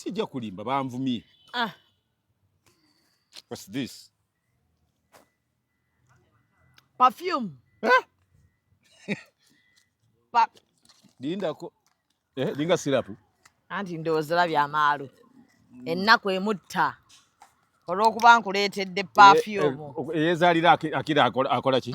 Sijja kulimba banvumye. What's this? Perfume. Lindako. Linga sirapu. Anti ndowooza byamaalu. Ennaku emutta. Olw'okuba nkuleetedde perfume. Eyeezaalira akira akola ki?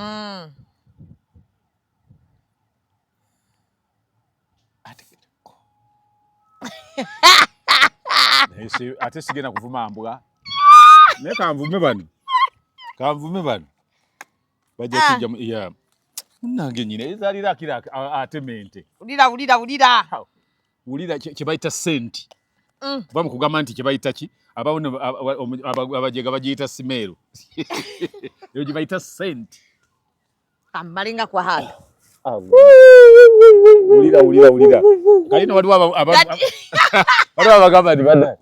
Ate sigenda kuvuma mbwa. Naye kanvume bano. Bajja kijja ya. Munnange nnyina eyeezaalira akira atemente. Wulira. Wulira kye bayita senti. Bamu kugamba nti kye bayita ki? Abajega bagiyita simeero. Eyo gye bayita senti. Amalinga kwa hapa. Wulira. Kalina waliwo abagamba nti bana.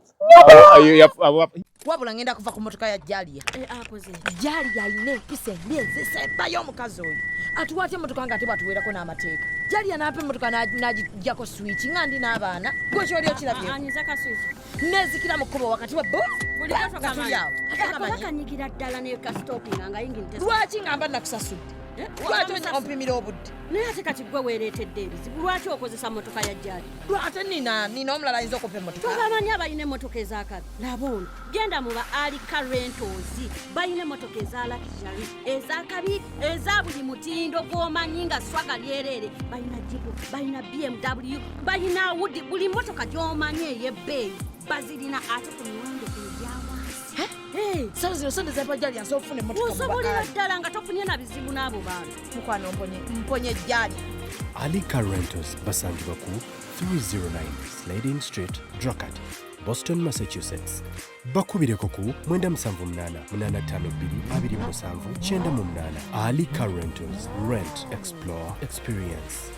Wabula ngenda kuva ku motoka ya Jaliya. Akoze. Jaliya ayina empisa embi ezisembayo omukazi oyo. Atuwaatye emmotoka nga ate bwatuweerako n'amateeka. Jaliya n'apa emmotoka n'agijjako switch nga ndi n'abaana. Gwe kyoli okirabye. Anyiza ka switch. Nezikira mu kkubo wakati wa bo. Buli kamanyi. Akanyigira ddala ne ka stopping nga yinginte. Lwaki ngamba nakusasudde? Lwaki ompimira obudde? Naye ate kati gwe weereetedde ebizibu. Lwaki okozesa mmotoka ya Jali? Ate nina omulala ayinza okumpa emmotoka. Tobamanyi abalina emmotoka ez'akabi. Laba ono genda mu ba Alika Rentals balina emmotoka eza luxury ez'akabi eza buli mutindo gw'omanyi nga swaga lyerere. Balina Jeep, balina BMW, balina Audi, buli mmotoka gy'omanyi ey'ebbeeyi bazirina ate ku miwendo egyawansi. Sala zino sente zepa Jali asobola okufuna emmotoka. Osobolera ddala nga tofunye na bizibu n'abo bantu. Mukwano mponye Jali. Alika Rentals basangibwa ku 309 Slade Street, Drogheda, Boston, Massachusetts. Bakubireko ku 978-852-279. Alika Rentals. Rent, explore, experience.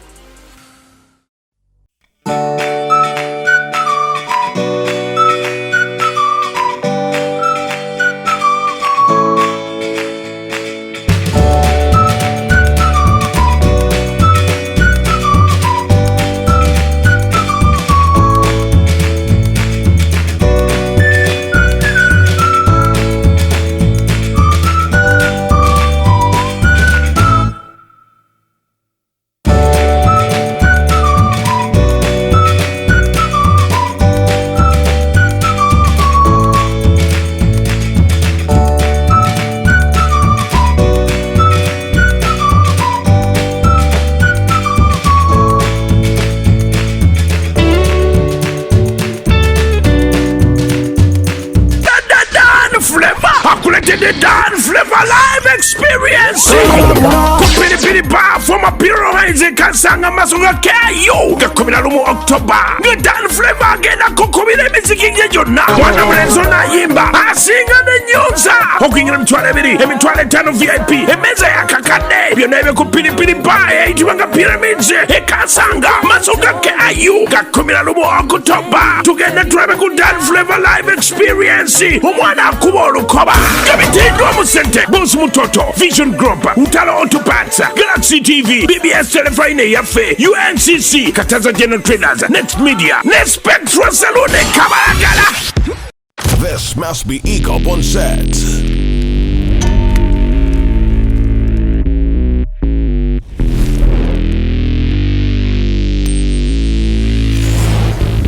Kansanga masunga keyo gakubira lumu October ngedan flavor agenda kukubira emiziki gye gyonna mwana mulenzi n'ayimba asinga n'ennyonza okuyingira emitwalo 2 emitwalo 5 VIP emmeeza yakakadde byonna ebyo ku piripiri bar eyitibwa nga Pyramids Kansanga masunga keyo gakubira lumu October tugenda tulabe ku Dan Flavor live experience omwana akuba olukoba gabitindwa mu sente Boss Mutoto Vision Group Utalo Auto Parts Galaxy TV BBS Telefine Yaffe UNCC Kataza General Traders Next Media Next Spectral Salon Kabalagala. This must be Ecorp on set.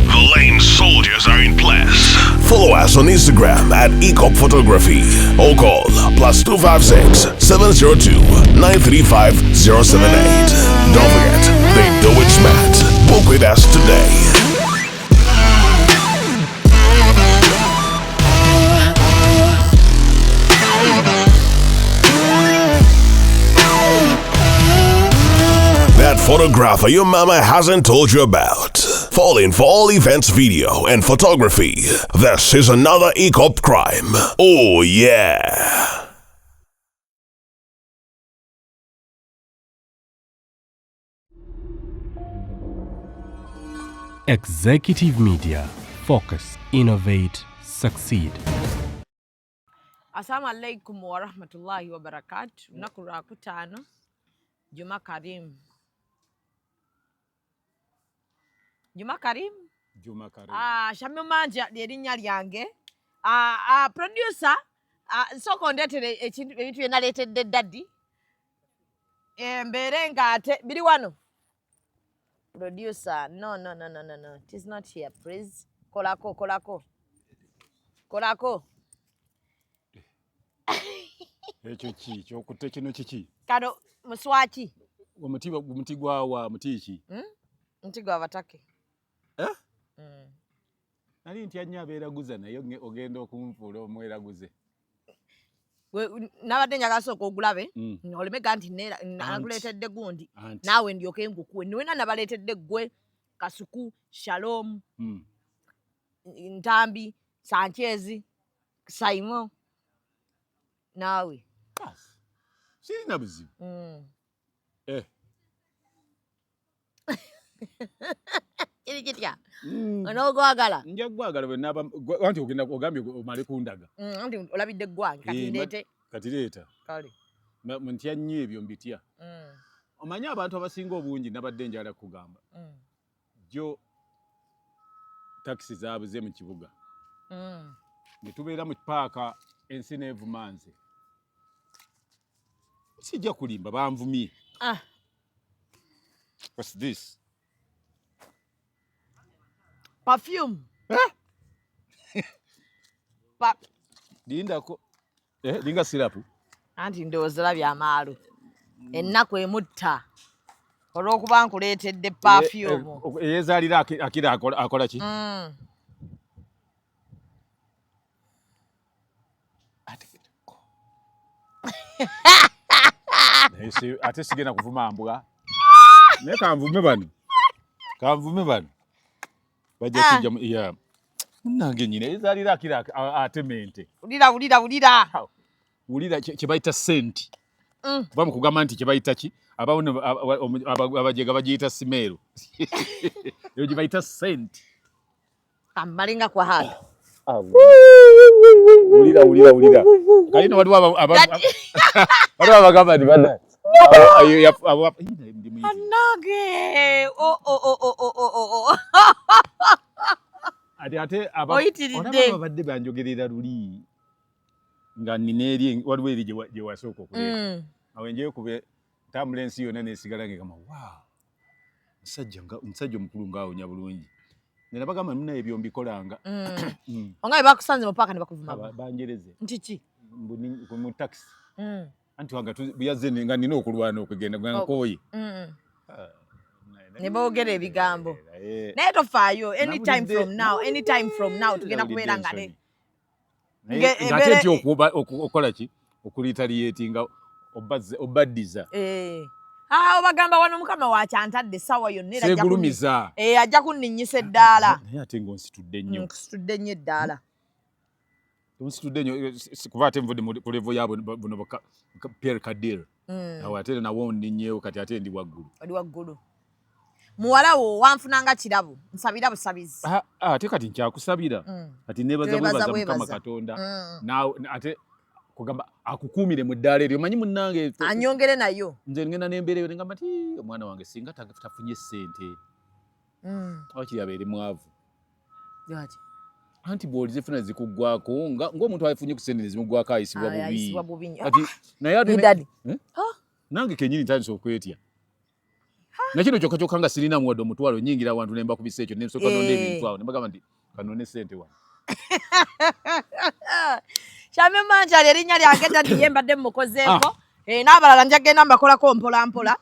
The lame soldiers are in place. Follow us on Instagram at Ecorp Photography or call +256 702 935 078. Don't forget, they do it smart. Book with us today. That photographer your mama hasn't told you about. Falling for all events video and photography. This is another Ecorp crime. Oh yeah. Executive Media. Focus, innovate, succeed. Assalamu alaikum wa rahmatullahi wa barakatuh. Nakura kutano. Juma Karim. Juma Karim. Shamyo Manja lyerinnya lyange. Producer soko ndetere ebintu byenaleetedde daddy. Mbeere nga ate biri wano. Producer, no. It is not here, please. Kolako. Ekyo ki kyokutte kino kiki? Kano muswaki. Omuti gwawa muti ki? Muti gwa batake. Nali ntya nnyo abeeraguza naye ogenda okumfuula omweraguze. Nabadde njagala sooka ogulabe olemega nti nakuleetedde gundi naawe ndyoke ngukuwe niwena nabaleetedde ggwe Kasuku, Shalom, Ntambi, Sanchez, Saimo naawe sirina buzibu. Kiri kitya onoogwagala nja gwagala bwe naba anti ogenda ogambye omale kundaga anti olabidde gwange kati ndeete kati leeta kale ntya nnyo ebyo mbitya. Omanyi abantu abasinga obungi nabadde njala kugamba jo takisi zaabuze mu kibuga ne tubeera mu paaka ensi neevumanze sijja kulimba banvumye. What's this? Perfume. Lindako linga sirapu anti ndowooza olabye amaalo ennaku emutta olw'okuba nkuleetedde perfume eyezaalira akira akola ki? Ate sigenda kuvuma mbwa naye kanvume bano bajja kijja munange nyina ezaalira akira atemente. Wulira kye bayita senti. Bamu kugamba nti kye bayita ki? Abajega bagiyita simeero. Eyo gye bayita senti. Kamalinga kwa hapa. Wulira. Kalina waliwo abagamba nti bana. Anage. Ate oyitiridde abadde banjogerera luli nga nina eri waliwo eri gye wasooka okuleeta awo njeyo kube ntambula ensi yonna nesigala ngegamba omusajja omukulu ngaawonya bulungi nena bagamba munaye byombikolanga ongaye bakusanze mu paaka ne bakuvuma banjereze nti ki mu taxi anti wanga buyazze nga nina okulwana okugenda gankooye ne boogera ebigambo naye tofaayo anytime from now tugenda kubeera nga ngate ti okola ki okulitaliyetinga obaddiza obagamba wano mukama wakyantadde essaawa yonna segulumiza ajja kunninnyisa eddaala naye ate ng'onsitudde nnyo nsitudde nnyo eddaala onsitudde nnyo kuba ate nvudde ku levo yaabo buno Pierre Kadir awo ate nawo nninyeewo kati ate ndi waggulu oli waggulu muwala wo wanfunanga kirabo nsabira busabizi ate kati nkyakusabira kati nebaza Mukama Katonda ate kugamba akukuumire mu ddaala eryo omanyi munnange anyongere nayo nze ngenda nembeereyo nengamba ti omwana wange singa tafunye ssente wakiri abeere mwavu anti bw'olizifuna zikuggwako ng'omuntu afunye ku ssente nezimugwako ayisibwa bubi naye nange kenyini ntandisa okwetya nakino kyokka nga sirina muwadde omutwalo nyingira awantu nemba kubisa ekyo nensooka nonda ebintu awo nembagamba nti kanone ssente wano Shamyo Manja lyerinnya lyange dadi yembadde mmukozeeko n'abalala njagenda mbakolako mpolampola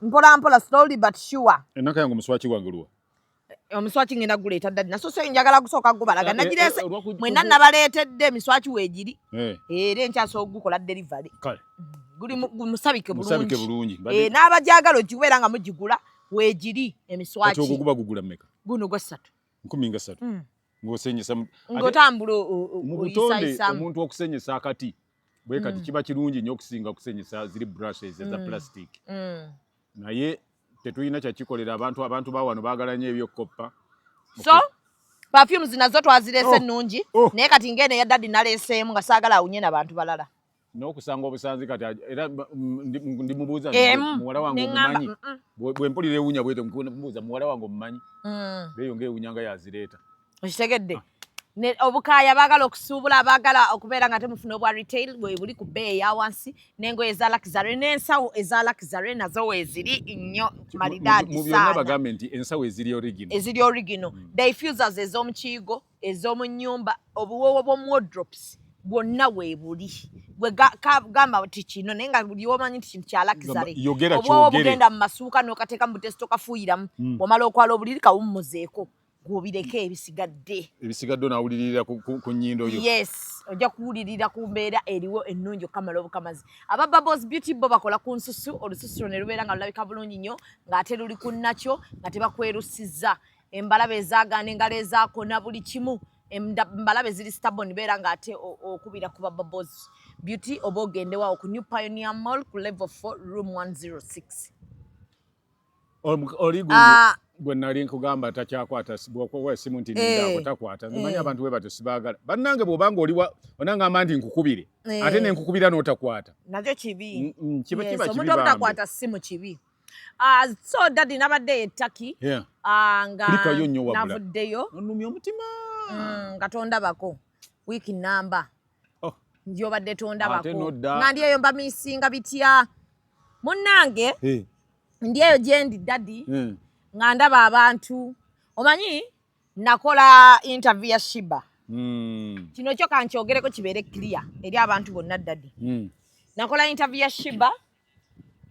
mpolampola slowly but sure. Enaka yange omuswaki wange luwa omuswaki ngenda guleeta dadi nasoose njagala gusooka gubalaga nagireese mwenna nabaleetedde emiswaki weegiri era enkyasa ogukola delivery guli musabike bulungi n'abajagala ogiweera nga mugigula weegiri emiswaki ogwo guba gugula mmeka guno gwa 3 13 ng'osenyesa ng'otambula mu butonde omuntu okusenyesa akati bwe kati kiba kirungi nnyo okusinga okusenyesa ziri brushes eza plastic naye tetulina kyakikolera abantu ba wano baagala nnyo ebyokoppa so perfumes nazo twazireese ennungi naye kati ng'eno eya dadi naleeseemu nga saagala awunye n'abantu balala n'okusanga obusanzi kati era ndimubuuza muwala wange omumanyi bwe mpulira ewunya bwete mbuuza muwala wange omumanyi beeyo ng'ewunya nga yazireeta okitegedde obukaaya baagala okusuubula baagala okubeera nga temufuna obwa retail bwe buli ku bbeeyi eya wansi n'engoye eza luxury n'ensawo eza luxury nazo weeziri nnyo malidaadi mu byonna bagambe nti ensawo eziri original diffusers ez'omukiigo ez'omu nnyumba obuwoowo bw'omu wardropes bwonna weebuli bwe gamba ti kino naye nga buli omanyi nti kintu kya luxury obuwoowo bugenda mu masuuka n'okateeka mu buteesi tokafuuyiramu wamala okwala obuliri kawummuzeeko gwobireke ebisigadde onawuliririra ku nnyindo yo yes ojja kuwulirira ku mbeera eriwo ennungi okamala obukamazi aba Bubbles Beauty bo bakola ku nsusu olususu ne lubeera nga lulabika bulungi nnyo ng'ate luli ku nakyo nga tebakwerusizza embalabe ezaagaana engalo ezaakona buli kimu embalabe ziri stable nibeera ng'ate okubira ku ba Bubbles Beauty oba ogendewawo ku New Pioneer Mall ku level 4 room 106 bwe nali nkugamba takyakwata bw'okowa essimu nti nindaako takwata nzimanyi abantu bwe batyo sibaagala bannange bw'obanga oli onangamba nti nkukubire ate ne nkukubira n'otakwata nakyo kibi kiba kibi omuntu obutakwata ssimu kibi so dadi nabadde ettaki nga navuddeyo onnumya omutima nga tondabako wiiki namba ndyobadde tondabako nga ndi eyo mba miisinga bitya munnange ndi eyo gye ndi dadi nga ndaba abantu omanyi nakola interview ya Shiba kino kyo kankyogereko kibeere clear eri abantu bonna dadi nakola interview ya Shiba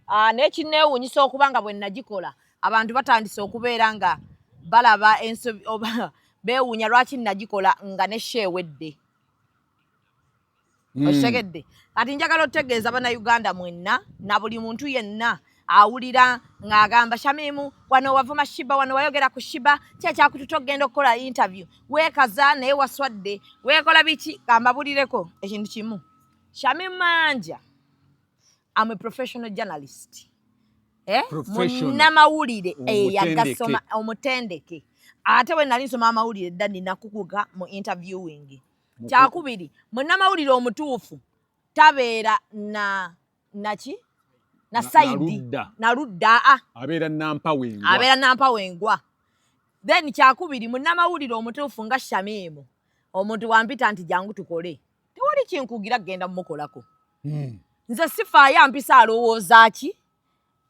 naye kineewuunyisa okuba nga bwe nagikola abantu batandise okubeera nga balaba ensobi oba beewuunya lwaki nagikola nga nesheewedde okitegedde kati njagala otegeeza bannayuganda mwenna na buli muntu yenna awulira ng'agamba Shamimu wano wavuma Shiba wano wayogera ku Shiba kyekyakututa okugenda okukola interview weekaza naye waswadde weekola biki kambabulireko ekintu kimu Shamimu Manja I'm a professional journalist munnamawulire yagasoma omutendeke ate bwe nali nsoma amawulire dda ninakukuga mu interviewing kyakubiri munnamawulire omutuufu tabeera naki na saidi na rudda abeera nampa wengwa then kyakubiri munnamawulire omutuufu nga Shamimu omuntu wampita nti jangu tukole tewali kinkugira genda mumukolako nze sifaayo ampisa alowooza ki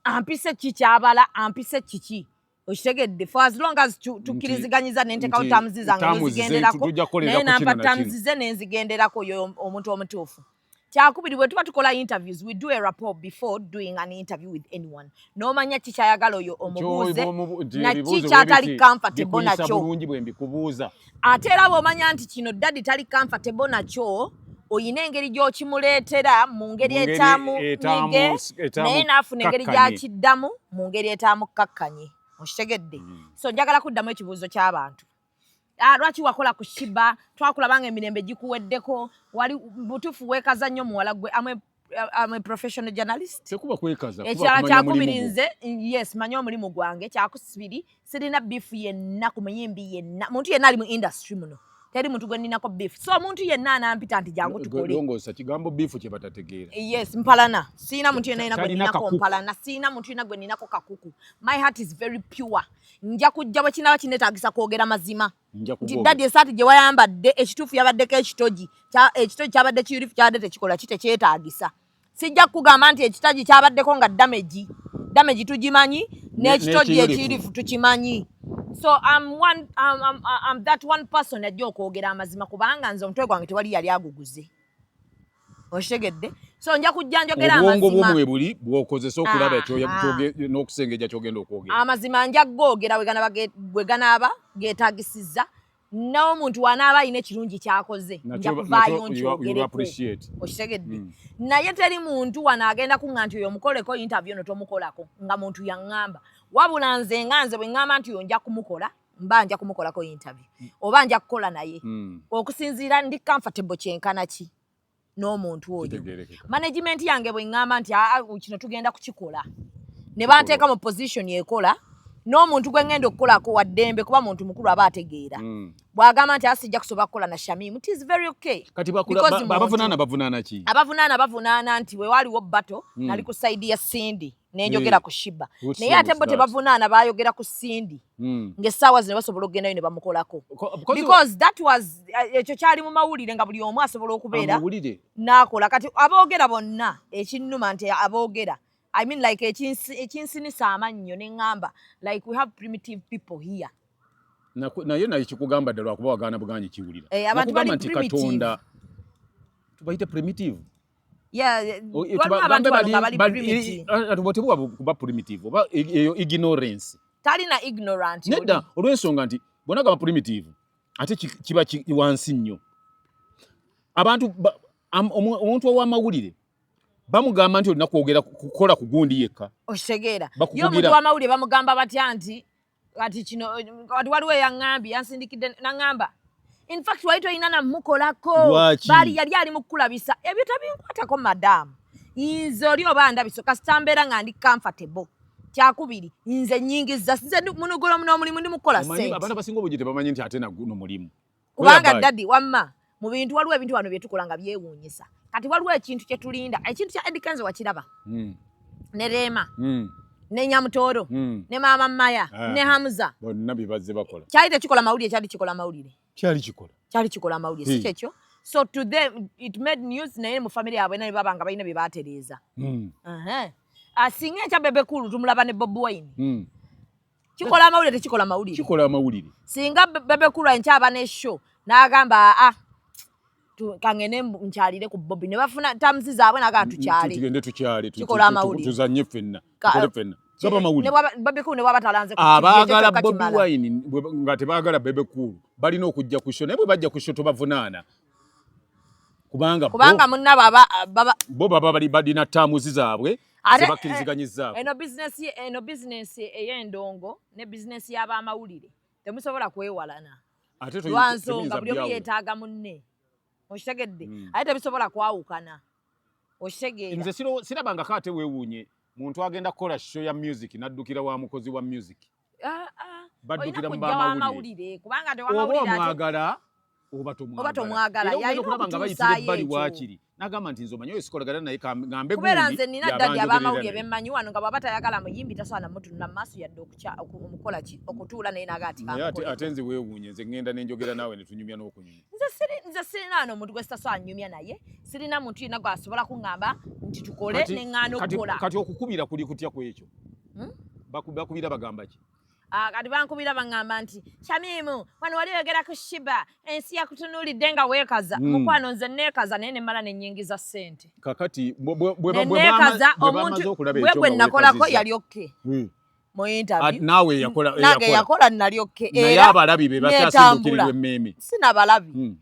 ampise kikyabala ampise kiki okitegedde for as long as tukkiriziganyiza nentekawo tamuzi zange nezigenderako naye nampa tamuzi ze nenzigenderako yo omuntu omutuufu kyakubiri bwe tuba tukola interviews we do a rapport before doing an interview with anyone n'omanya kikyayagala oyo omubuuze naki kyatali comfortable nakyo ate era bw'omanya nti kino dadi tali comfortable nakyo oyina engeri gy'okimuleetera mu ngeri etamunyige naye naafuna engeri gy'akiddamu mu ngeri etamukakkanye okitegedde so njagala kuddamu ekibuuzo ky'abantu lwaki wakola ku Shiba twakulabanga emirembe gikuweddeko wali butuufu weekaza nnyo muwala gwe I'm a professional journalist tekuba kwekaza ekirala kyakubiri nze yes manyi omulimu gwange kyakusibiri sirina beef yenna ku muyimbi yenna muntu yenna ali mu industry muno teri muntu gwe ninako beef so omuntu yenna anampita nti jangu tukole longosa kigambo beef kye batategeera yes mpalana sina muntu yenna gwe ninako mpalana sina muntu yenna gwe ninako kakuku my heart is very pure nja kujja bwe kinaba kinetaagisa kwogera mazima nti dadi esaati gye wayambadde ekituufu yabaddeko ekitogi kyabadde kiyulifu kyabadde tekikola kitekyetaagisa sijja kugamba nti ekitaji kyabaddeko nga damage tugimanyi n'ekitogi ekiyulifu tukimanyi so I'm that one person ajja okwogera amazima kubanga nze omutwe gwange tewali yali aguguze okitegedde so nja kujja njogera amazima obwongo bw'omwe buli bw'okozesa okulaba n'okusengejja kyogenda okwogera amazima nja googera bwe ganaaba geetaagisizza n'omuntu wanaaba alina ekirungi kyakoze nja kuvaayo nkyogereko okitegedde naye teri muntu wano agenda kuŋŋa nti oyo omukoleko interview no tomukolako nga muntu yaŋŋamba wabula nze bwe ŋŋamba nti oyo nja kumukola mba nja kumukolako interview oba nja kukola naye okusinziira ndi comfortable kyenkana ki n'omuntu oyo management yange bwe ŋŋamba nti kino tugenda kukikola ne banteeka mu position ekola n'omuntu gwe ngenda okukolako waddembe kuba muntu mukulu aba ategeera bw'agamba nti asijja kusobola kukola na Shamim it is very okay kati bavunaana ki abavunaana nti we waliwo bato nali ku side ya Cindy nenjogera ku Shiba naye ate bo tebavunaana bayogera ku Cindy ng'essaawa zino basobola okgendayo ne bamukolako because that was ekyo kyali mu mawulire nga buli omu asobola okubeera n'akola kati aboogera bonna ekinnuma nti aboogera I mean like ekinsinisa amannyo neŋŋamba like we have primitive people here naye naye kikugamba ddala lwakuba wagaana buganyi kiwulira abantu bali nti Katonda tubayite primitive tebuwa kuba primitive oba eyo ignorance talina ignorant nedda olw'ensonga nti bona gaba primitive ate kiba wansi nnyo abantu omuntu ow'amawulire bamugamba nti olina kwogera kukola ku gundi yekka okitegeera ye omuntu w'amawulire bamugamba batya nti kati kino kati waliwo eyaŋŋambye yansindikidde naŋŋamba in fact wali toyina namukolako bali yali ali mu kukulabisa ebyo tabinkwatako madamu nze oli oba ndabiso kasita mbeera nga ndi comfortable kyakubiri nze nnyingiza nze munogolo n'omulimu ndi mukola sente abantu abasinga obujje tebamanyi nti ate naguno mulimu kubanga dadi wamma mu bintu waliwo ebintu wano bye tukola nga byewuunyisa kati waliwo ekintu kye tulinda ekintu kya Edikanze wakiraba ne Rema ne Nyamutooro ne Maama Maya ne Hamza bonna bibazze bakola kyali tekikola mawulire kyali kikola mawulire kyali kikola mawulire si kyekyo so to them it made news naye mu family yaabwe naye babanga balina bye baatereeza asinga ekya Bebe Cool tumulaba ne Bob Wine kikola amawulire tekikola mawulire singa Bebe Cool enkyaba ne show n'agamba kangene nkyalire ku Bobby ne bafuna tamuzi zaabwe naga tugende tukyale kikola amawulire tuzanye ffenna gaba amawulire Bebe Cool ne babatalanze ku abaagala Bob Wine nga tebaagala Bebe Cool balina okujja ku show naye bwe bajja ku show tobavunaana kubanga munna baba balina tamuzi zaabwe zebakkiriziganyizzaako eno business ey'endongo ne business y'abamawulire temusobola kwewalana lwansonga buli omu yeetaaga munne okitegedde ate tebisobola kwawukana okitegeera nze sirabangako ate weewuunye muntu agenda kukola show ya music n'addukira wa mukozi wa music baddukira mu bamawulire kubanga oba omwagala oba tomwagala yalina okulaba nga bayitira ebbali waakiri n'agamba nti nze omanyi oyo sikolagana naye ngambe kubeera nze nina ddadi abamawulire bemmanyi wano nga bwaba tayagala muyimbi tasobola namutunula mu maaso yadde omukola ki okutuula naye naga ati ate nze weewuunye nze ŋŋenda ne njogera naawe ne tunyumya n'okunyumya nze sirina ano omuntu gwe sitasobola nnyumya naye sirina muntu yenna gwe asobola kuŋŋamba nti tukole ne ŋŋaana okukola kati okukubira kuli kutya ku ekyo bakubira bagamba ki kati bankubira baŋŋamba nti Shamimu wano wali oyogera ku Shiba ensi yakutunuulidde nga weekaza mukwano nze neekaza naye ne mmala ne nnyingiza ssente kakati neekaza omuntu bwe gwe nakolako yali okke mu interview naawe yakola nali okke naye abalabi be bakyasindukirirwa emmeeme sina balabi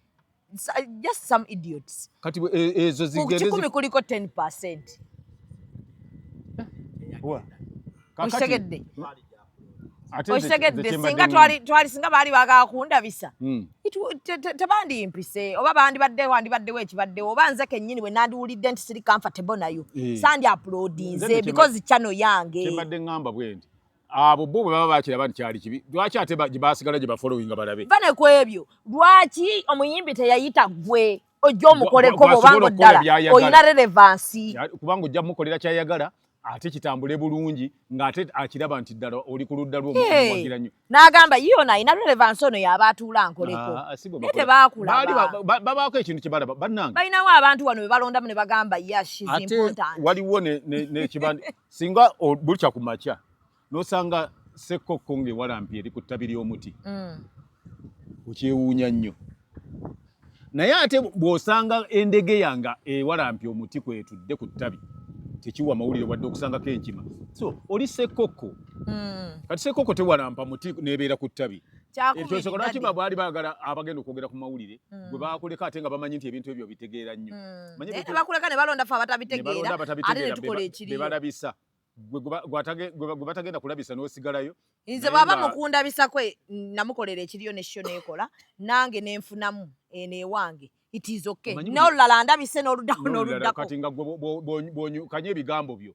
just some idiots kati ezo zigende kikumi kuliko 10% okitegedde okitegedde singa twali singa baali baagala kundabisa tebandimpise oba wandibaddewo ekibaddewo oba nze kennyini bwe nandiwulidde nti siri comfortable nayo sandi uploadinze because channel yange kyembadde ŋŋamba bwe nti abo bo bwe baba bakiraba nti kyali kibi lwaki ate gye basigala gye bafollowinga balabe vane ku ebyo lwaki omuyimbi teyayita gwe ojja omukoleko bwobanga ddala olina relevansi kubanga ojja mukolera kyayagala ate kitambule bulungi ng'ate akiraba nti ddala oli ku ludda lw'omuwagira nnyo n'agamba yiyo nayina relevansi ono yaba atuula nkoleko naye tebaakulaba babaako ekintu kye balaba bannange balinawo abantu wano be balondamu ne bagamba yes ate waliwo n'ekibande singa bulukya ku makya n'osanga ssekkokko ng'ewalampi eri ku ttabi ly'omuti okyewuunya nnyo naye ate bw'osanga endege yanga ewalampi omuti kwetudde ku ttabi tekiwa mawulire wadde okusangako enkima so oli ssekkokko kati ssekkokko tewalampa muti nebeera ku ttabi ekyo lwaki baali baagala abagenda okwogera ku mawulire bwe baakuleka ate nga bamanyi nti ebintu ebyo bitegeera nnyo bakuleka ne balonda fe abatabitegeera ate ne tukola ekiriyo bebalabisa gwe batagenda kulabisa n'osigalayo nze bwaba mukundabisa kwe namukolera ekiriyo n'ekyo neekola nange nenfunamu eno ewange it is okay n'olulala ndabise n'oluddako kati nga bw'onyukanya ebigambo byo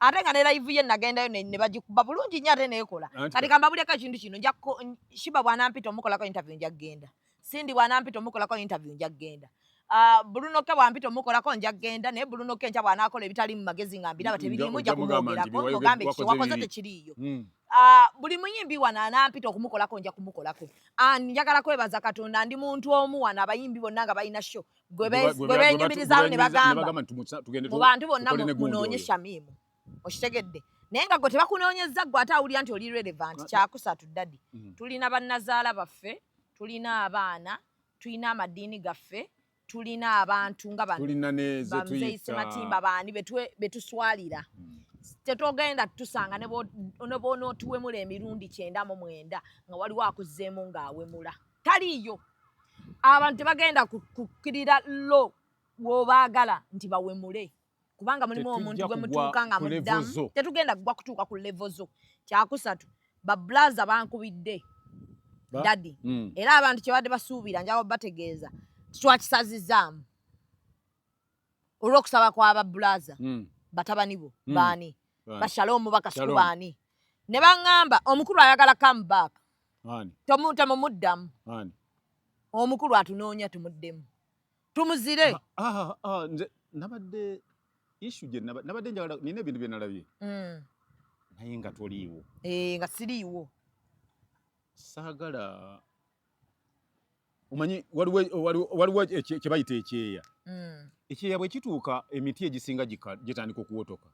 ate nga ne live ye nagendayo ne bagikuba bulungi nnyo ate neekola kati kambabuleko ekintu kino shiba bwanampita omukolako interview nja kgenda Sindi bwanampita omukolako interview nja kgenda Bruno ke bwampita omukolako nja kgenda naye Bruno ke ncha bwanakola ebitali mu magezi nga mbiraba tebirimu nja kumwogerako mugambe wakoze tekiriiyo buli muyimbi wana anampita okumukolako nja kumukolako njagala kwebaza Katonda ndi muntu omu wana abayimbi bonna nga balina show gwe benyumirizaawo ne bagamba mu bantu bonna munoonyesha mimu oshitegedde naye nga gwe tebakunoonyeza gwe ate awulira nti oli relevant kyakusatu ddadi tulina bannazaala baffe tulina abaana tulina amadiini gaffe tulina abantu nga Muzei Sematimba baani betuswalira tetogenda tusanga ne bonootuwemula emirundi 99 nga waliwo akuzzeemu ng'awemula taliiyo abantu tebagenda kukkirira lo w'obaagala nti bawemule kubanga mulimu omuntu gwe mutuuka nga muddamu tetugenda kugwa kutuuka ku levo zo kyakusatu bablaza bankubidde dadi era abantu kyebadde basuubira njagala bategeeza twakisazizaamu olw'okusaba kw'abablaza batabani bo baani bashalomu bakasuku baani ne baŋŋamba omukulu ayagala comeback temumuddamu omukulu atunoonya tumuddemu tumuzire nabadde issue gye nabadde njagala nina ebintu bye nalabye naye nga toliiwo nga siriiwo saagala omanyi waliwo kye bayita ekyeya ekyeya bwe kituuka emiti egisinga gitandika okuwotoka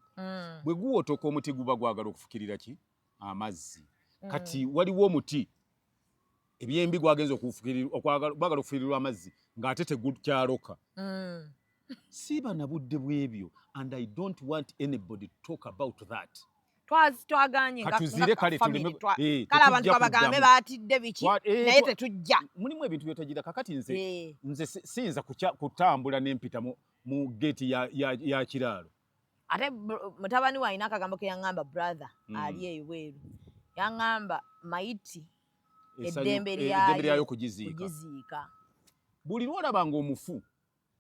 bwe guwotoka omuti guba gwagala okufukirira ki amazzi kati waliwo omuti ebyembi gwagenza gwagala okufukirirwa amazzi ng'ate tegukyaloka siba na budde bw'ebyo and I don't want anybody to talk about that twaganye kale abantu babagambe baatidde biki naye tetujja mulimu ebintu byetagira kakati nze siyinza kutambula n'empita mu geeti ya kiraalo ate mutabani we alina akagambo ke yaŋŋamba brother ali eyo bweru yaŋŋamba mayiti eddembe lyayo kugiziika buli lwolabanga omufu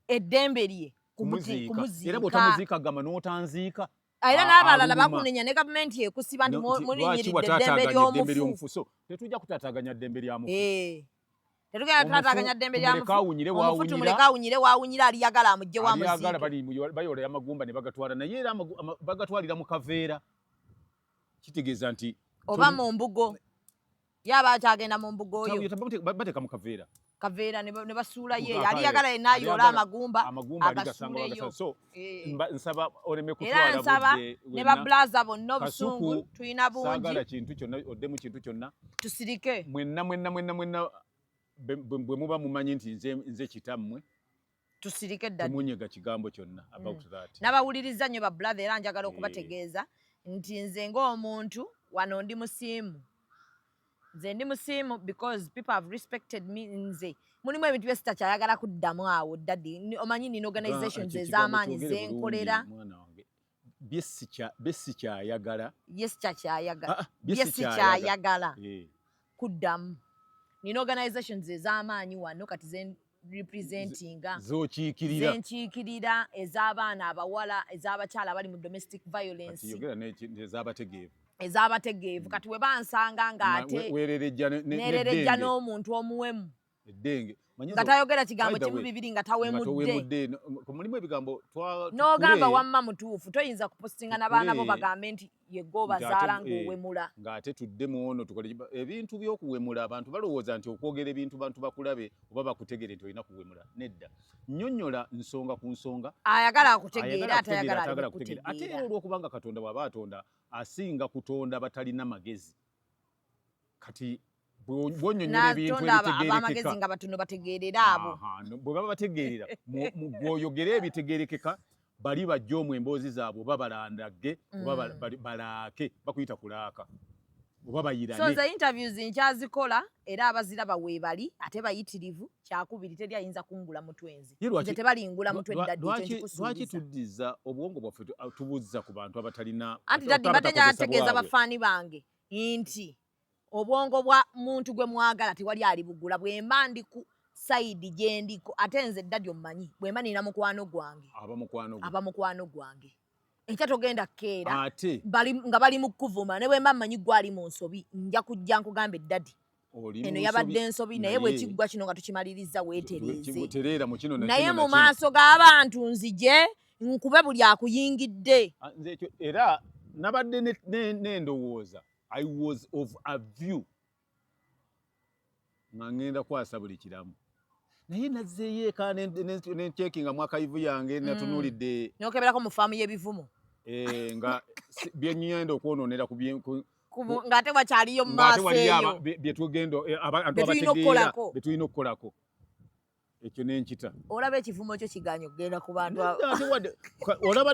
eddembe lye kumuziika era bw'otamuziika gamba n'otanziika era n'abalala bakunenya ne gavumenti ekusiba nti mulinyiridde eddembe ly'omufu so tetujja kutaataaganya ddembe lya mufu tetugenda kutaataaganya ddembe lya mufu tumuleke awunyire waawunyire aliyagala amugye wamuziike bayola amagumba ne bagatwala naye era bagatwalira mu kaveera kitegeeza nti oba mu mbugo yaba akyagenda mu mbugo oyo bateeka mu kaveera ne basuula ye aliyagala yenna ayoola amagumba agasuuleyo nsaba oleme era nsaba ne bablaza bonna obusungu tulina bungi kintu kyonna oddemu kintu kyonna tusirike mwenna bwe muba mumanyi nti nze kitammwe tusirike ddala munyega kigambo kyonna about that n'abawuliriza nnyo bablaza era njagala okubategeeza nti nze ng'omuntu wano ndi musiimu nze ndi musiimu because people have respected me nze mulimu ebintu bye sitakyayagala kuddamu awo ddadi omanyi nina organizations ez'amaanyi zenkolera bye sikyayagala kuddamu nina organizations ez'amaanyi wano kati representinga zenkiikirira ez'abaana abawala ez'abakyala abali mu domestic violence ez'abategeevu kati we bansanga ng'ate neererejja n'omuntu omuwemu nga tayogera kigambo kimu bibiri nga tawemudde n'ogamba wamma mutuufu toyinza kupostinga n'abaana bo bagambe nti yeggo bazaala ng'owemula ng'ate tuddemu ono ebintu by'okuwemula abantu balowooza nti okwogera ebintu bantu bakulabe oba bakutegere nti olina kuwemula nedda nnyonnyola nsonga ku nsonga ayagala akutegeera atayagala kutegeera ate era olw'okubanga Katonda bw'aba atonda asinga kutonda batalina magezi kati bw'onnyonnyola ebintu ebitegeerekeka abamagezi nga batono bategeerera abo bwe baba bategeerera bw'oyogera ebitegeerekeka bali bajja omwo emboozi zaabwe oba balandage oba balaake bakuyita kulaaka oba bayirane so ze interviews nkyazikola era abaziraba weebali ate bayitirivu kyakubiri teri ayinza kungula mutwenzi nze tebalingula mutwe ddaddi lwaki tuddiza obwongo bwaffe tubuzza ku bantu abatalina anti daddi mbadde njategeeza bafaani bange nti obwongo bwa muntu gwe mwagala tewali alibugula bwemba ndi ku sayidi gye ndiko ate nze ddaddi omumanyi bwemba nina mukwano gwange aba mukwano gwange enkya togenda keera nga bali mu kuvuma ne bwe mba mmanyi gwali mu nsobi nja kujja nkugambe Daddy eno yabadde ensobi naye bwe kiggwa kino nga tukimaliriza weetereeze naye mu maaso g'abantu nzije nkube buli akuyingidde era nabadde n'endowooza I was of a view nga ngenda kwasa buli kiramu naye nazzeeyo eka nencekinga mwakayivu yange natunuulidde n'okeberako mu faamu y'ebivumo nga byenyenda okwonoonera ng'ate wakyaliyo mu maaso eyo byetugenda abantu abategeera betulina okukolako ekyo nenkita olaba ekivumo kyo kiganya okugenda ku bantu olaba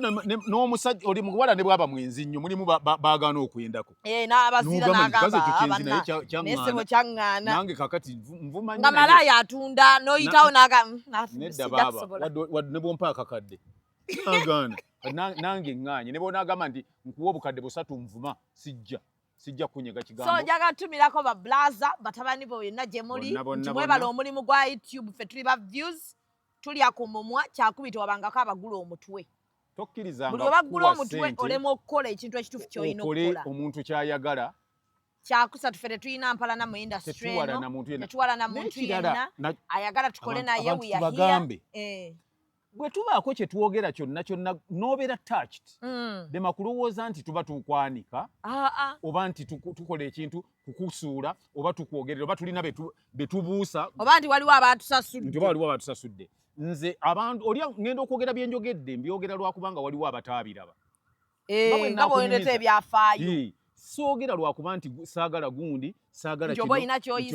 n'omusajja oli muwala ne bwaba mwenzi nnyo mulimu baagaana okwendako n'abazira n'agamba nesebo kyaŋŋaana nange kakati nvuma nga malaaya atunda n'oyitawo nedda baaba ne bompa akakadde agaana nange ŋŋaanye ne bonaagamba nti nkuwa obukadde busatu nvuma sijja kunyega kigambo so njaga tumirako ba blaza batabani bo yenna gye muli nti mwebala omulimu gwa YouTube ffe tuli ba views tulya ku mumwa kyakubita wabangako abagula omutwe tokkirizanga buli wabagula omutwe olema okukola ekintu ekituufu ky'olina okukola omuntu kyayagala kyakusatu ffe tetulina mpalana mu industry eno tetuwala na muntu yenna ayagala tukole naye bagambe bwe tubaako kye twogera kyonna n'obeera touched dema kulowooza nti tuba tukwanika oba nti tukola ekintu kukusuula oba tukwogerera oba tulina betubuusa oba nti waliwo abatusasudde nze abantu oli ngenda okwogera byenjogedde mbyogera lwakubanga waliwo abataabiraba nga bw'oyendeta ebyafaayo soogera lwakuba nti saagala gundi saagala kino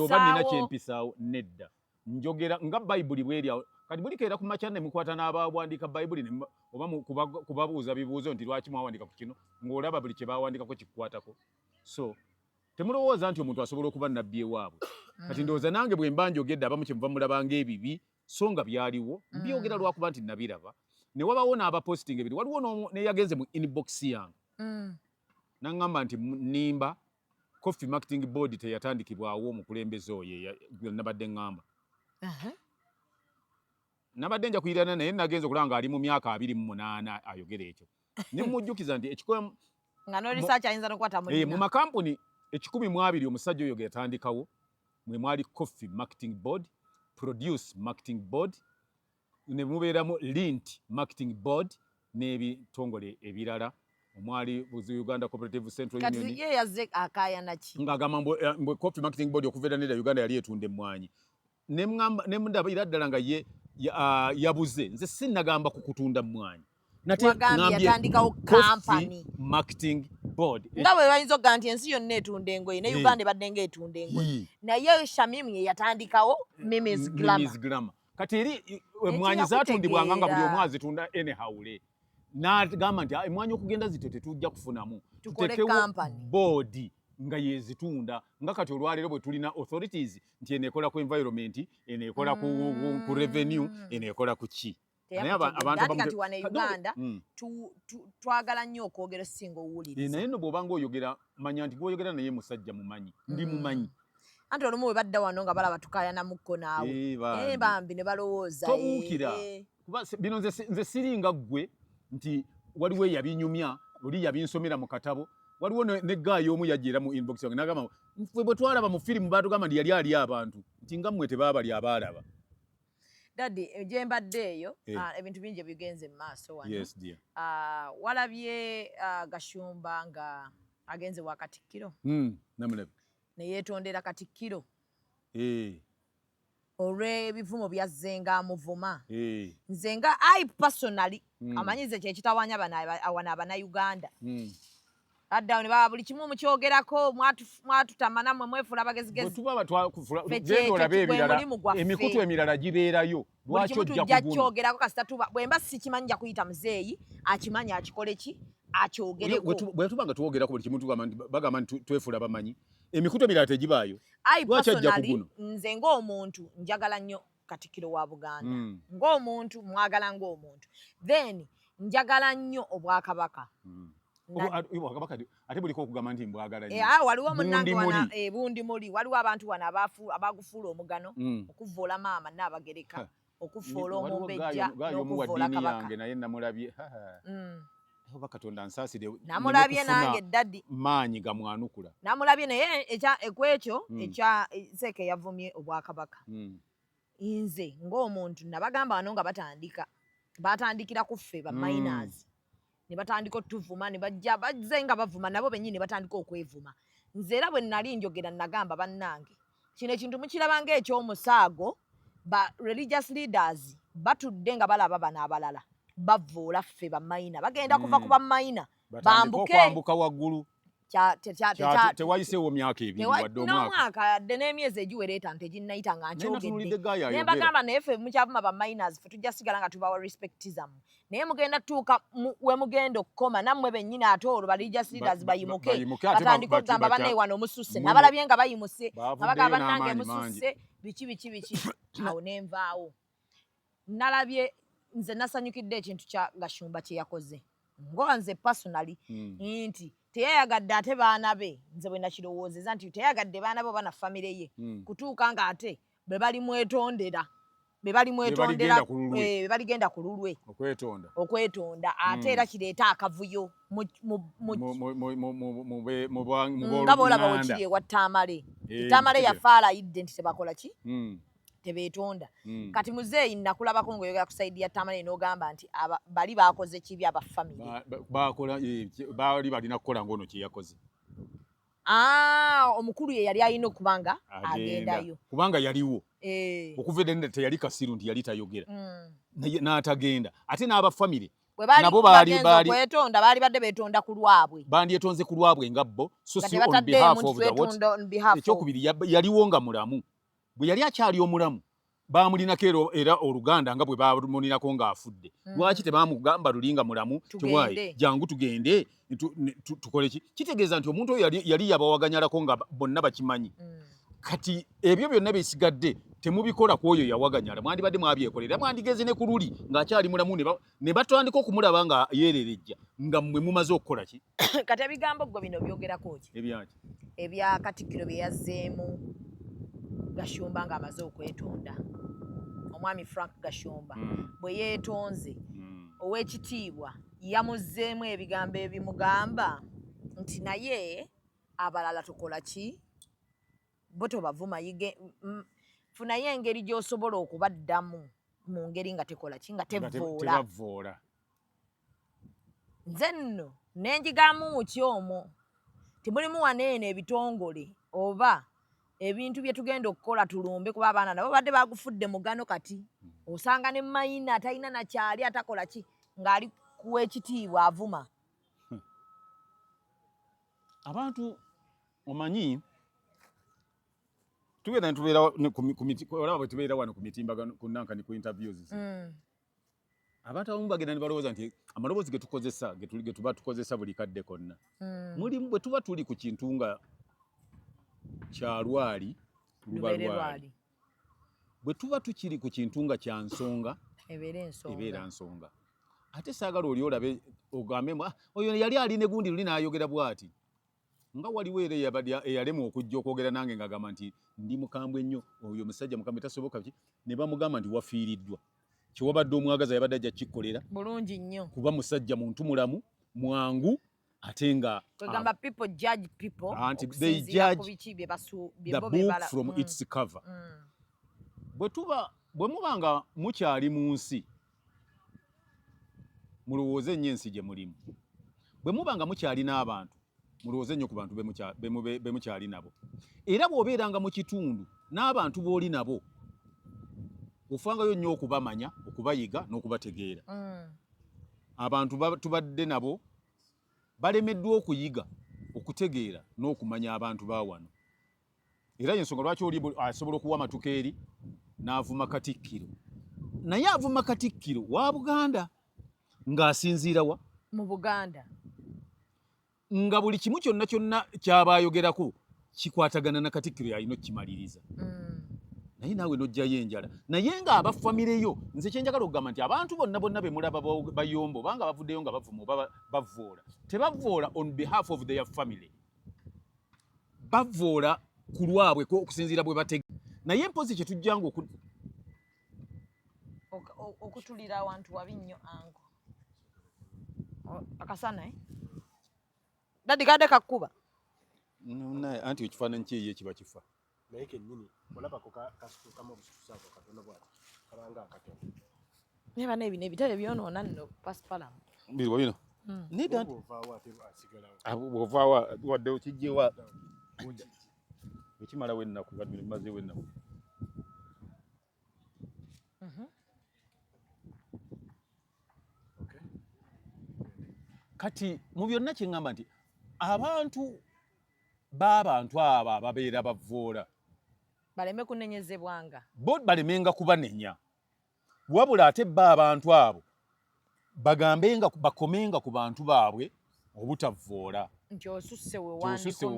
oba nina kyempisaawo nedda njogera nga bayibuli bweryawo kati buli keera ku makya ne mukwata n'abawandika bayibuli oba kubabuuza bibuuzo nti lwaki mwawandika ku kino ng'olaba buli kye bawandikako kikukwatako so temulowooza nti omuntu asobola okuba nabbi ewaabwe kati ndowooza nange bwe mba njogedde abamu kye muva mulabanga ebibi so nga byaliwo mbyogera lwakuba nti nabiraba ne wabawo n'abapositinga ebiri waliwo neyagenze mu inbox yange naŋŋamba nti nimba coffee marketing board teyatandikibwawo omukulembeze oyo nabadde ŋŋamba nabadde nja kuyirana naye nagenze okulaba ali mu myaka 28 ayogera ekyo ne mujjukiza nti nga no research ayinza n'okwata mu makampuni 120 omusajja oyo yatandikawo mwe mwali coffee marketing board produce marketing board ne mubeeramu lint marketing board n'ebitongole ebirala omwali Uganda Cooperative Central Union kati ye yazze akayana ki ngagamba mbwe coffee marketing board okuveera neda Uganda yali etunda emmwanyi ne mundabira ddala nga ye yabuze nze sinnagamba ku kutunda mmwanyi nate ngambye yatandikawo company marketing board nga bwe bayinza okuga nti ensi yonna etunda engoye ne Uganda ebadde nga etunda engoye naye Shamim ye yatandikawo Mimi's Glamour kati eri emmwanyi zatundibwanga nga buli omu azitunda anyhowle n'agamba nti emmwanyi okugenda zito tetujja kufunamu tutekewo board nga yezitunda nga kati olwaleero bwe tulina authorities nti eneekola ku environment eneekola ku revenue eneekola ku ki kati wane Uganda twagala nnyo okwogera singa owuliriza naye no bw'obanga oyogera manya nti gwoyogera naye musajja mumanyi ndi mumanyi anti olumu bwe badda wano nga balaba tukayanamukko naawe bambi ne balowooza tobuukira kuba bino nze siringa ggwe nti waliwo eyabinyumya oli yabinsomera mu katabo waliwo ne gaayi omu yajjira mu inbox yange n'agamba ffe bwe twalaba mu firimu baatugamba nti yali ali abantu nti nga mmwe tebaabali abaalaba Daddy gye mbadde eyo ebintu bingi ebigenze mu maaso wano yes dear walabye Gashumba nga agenze wa Katikkiro namulabe ne yeetondera Katikkiro olw'ebivumo byazzenga amuvuma nze nga I personally amanyize kye kitawanya awana abannayuganda addawo ne baba buli kimu mukyogerako mwatutama nammwe mwefula abagezigezi emikutu emirala gibeerayo lwaki ojja kyogerako kasita tuba bwe mba sikimanyi nja kuyita muzeeyi akimanyi akikole ki akyogereko bwe tuba nga tuwogerako buli kimu bagamba nti twefula bamanyi emikutu emirala tegibaayo lwaki ajja kuguno nze ng'omuntu njagala nnyo Katikkiro wa Buganda ng'omuntu mwagala ng'omuntu then njagala nnyo Obwakabaka ate buliko okugamba nti mbwagala waliwo munnange bundi muli waliwo abantu wano abagufuula omugano okuvoola maama Nnaabagereka okufuula Omumbejja n'okuvoola Kabaka naye namulabye oba Katonda nsaasire namulabye nange daddi maanyi gamwanukula namulabye naye ekwekyo ekya Seeke yavumye Obwakabaka nze ng'omuntu nabagamba wano nga batandikira ku ffe ba minors ne batandika otuvuma ne bajja bazze nga bavuma nabo bennyini batandika okwevuma nze era bwe nali njogera nagamba bannange kino ekintu mukiraba ng'ekyomusaago ba religious leaders batudde nga balaba bano abalala bavoola ffe bamayina bagenda kuva ku bamayina bambuke kwambuka waggulu tewayiseewo myaka ebiri wadde omwaka yadde n'emyezi egiwera etaano teginnayita nga nkyogedde naye mbagamba naye ffe mukyavuma baminors ffe tujja sigala nga tubawa respectism naye mugenda tuuka we mugenda okukoma nammwe bennyini ate olwo ba religious leaders bayimuke batandika okugamba bannaye wano mususse nabalabye nga bayimuse nga bagamba bannange mususse biki awo nenvaawo nalabye nze nasanyukidde ekintu kya Gashumba kye yakoze ngonze personally nti teyayagadde ate baana be nze bwe nakirowoozeza nti teyayagadde baana bo bana famire ye kutuuka nga ate be balimwetondera be baligenda ku lulwe okwetonda ate era kireeta akavuyo nga boolaba wekiri ewa Tamale Tamale yafaala yidde nti tebakola ki tebeetonda kati Muzei nakulabako ng'oyogera ku saidi ya Tamale n'ogamba nti bali bakoze kibi aba family baali balina kukola ng'ono kye yakoze omukulu ye yali alina okubanga agendayo kubanga yaliwo okuva edda teyali kasiru nti yali tayogera n'atagenda ate n'aba family nabo kwetonda baali badde beetonda ku lwabwe bandyetonze ku lwabwe nga bo so si on behalf of the what ekyokubiri yaliwo nga mulamu bwe yali akyali omulamu baamulinako era oluganda nga bwe baamulinako ng'afudde lwaki tebaamugamba lulinga mulamu tiwayi jangu tugende tukole ki kitegeeza nti omuntu oyo yali yabawaganyalako nga bonna bakimanyi kati ebyo byonna bisigadde temubikola ku oyo yawaganyala mwandibadde mwabyekolera mwandigeze ne ku luli ng'akyali mulamu ne batandika okumulaba nga yeererejja nga mmwe mumaze okukola ki kati ebigambo gwe bino byogerako ki ebyaki ebya Katikkiro bye yazzeemu Gashumba ng'amaze okwetonda omwami Frank Gashumba bwe yeetonze ow'ekitiibwa yamuzzeemu ebigambo ebimugamba nti naye abalala tukola ki bo tobavuma funayo engeri gy'osobola okubaddamu mu ngeri nga tekola ki nga tebavoola nze nno nenjigamu kyomwo timulimu waneeno ebitongole oba ebintu bye tugenda okukola tulumbe kuba abaana nabo badde bagufudde mugano kati osanga ne mayina atalina nakyali atakola ki ng'ali kuw'ekitiibwa avuma abantu omanyi tubeera wano ku mitimbagano ku nankani ku interviews abantu abamu bagenda ne balowooza nti amaloboozi ge tuba tukozesa buli kadde konna mulimu bwe tuba tuli ku kintu nga kyalwali luba lwali bwe tuba tukiri ku kintu nga kya nsonga ebeera nsonga ate saagala oli olabe ogambemu oyo yali alina egundi luli n'ayogera bw'ati nga waliwo era eyalemwa okujja okwogera nange ng'agamba nti ndi mukambwe ennyo oyo musajja mukambwe tasoboka ki ne bamugamba nti wafiiriddwa kyewabadde omwagaza yabadde ajja kikkolera bulungi nnyo kuba musajja muntu mulamu mwangu ate nga kwegamba people judge people they judge the book from its cover bwe muba nga mukyali mu nsi mulowooze nnyo ensi gye mulimu bwe muba nga mukyali n'abantu mulowooze nnyo ku bantu be mukyali nabo era bw'obeeranga mu kitundu n'abantu b'oli nabo ofangayo nnyo okubamanya okubayiga n'okubategeera abantu tubadde nabo balemeddwa okuyiga okutegeera n'okumanya abantu ba wano era y'ensonga lwaki oli asobola okuwa amatuka eri n'avuma Katikkiro naye avuma Katikkiro wa Buganda ng'asinziira wa mu Buganda nga buli kimu kyonna ky'aba ayogerako kikwatagana na Katikkiro yalina okukimaliriza naye naawe n'ojjayo enjala naye ng'abafamireyo nze kyenjagala okugamba nti abantu bonna be mulaba bayombo obanga bavuddeyo nga bavuma oba bavoola tebavoola on behalf of their family bavoola ku lwabwe okusinziira bwe batege naye mpozi kye tujjanga okutulira awantu wabi nnyo ango akasana dadi kade kakuba naye anti ekifaananyi kye kiba kifa naye kennyini olabako kasukkamu obusukusaako katono bwati kabanga akatono neba nebino ebitale byonoona nno pasipalamu birwa bino nida bw'ovaawa wadde okijjewa ekimalawo ennaku nga bino bimazeewo ennaku kati mu byonna kye ŋŋamba nti abantu b'abantu abo ababeera bavvoola baleme kunenyezebwanga bo balemenga kubanenya wabula ate bba abantu abo bagambenga bakomenga ku bantu baabwe obutavvoola nti osusse we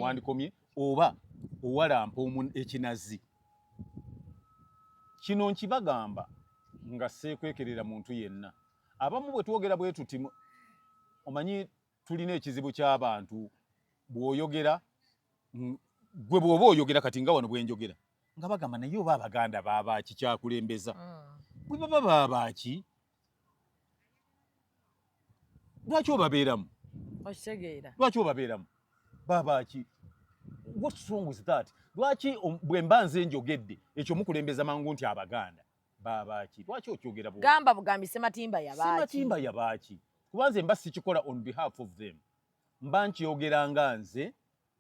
wandikomye oba owalampa ekinazi kino nkibagamba nga seekwekerera muntu yenna abamu bwe twogera bwe tuti omanyi tulina ekizibu ky'abantu bw'oyogera gwe bw'oba oyogera kati nga wano bwe njogera nga bagamba naye oba abaganda baabaki kyakulembeza bwe baba baabaki lwaki obabeeramu lwaki obabeeramu baabaki what's wrong with that lwaki bwe mba nze njogedde ekyo mukulembeza mangu nti abaganda baabaki lwaki okyogera gamba bugambi sematimba yabaaki kuba nze mba sikikola on behalf of them mba nkyogera nga nze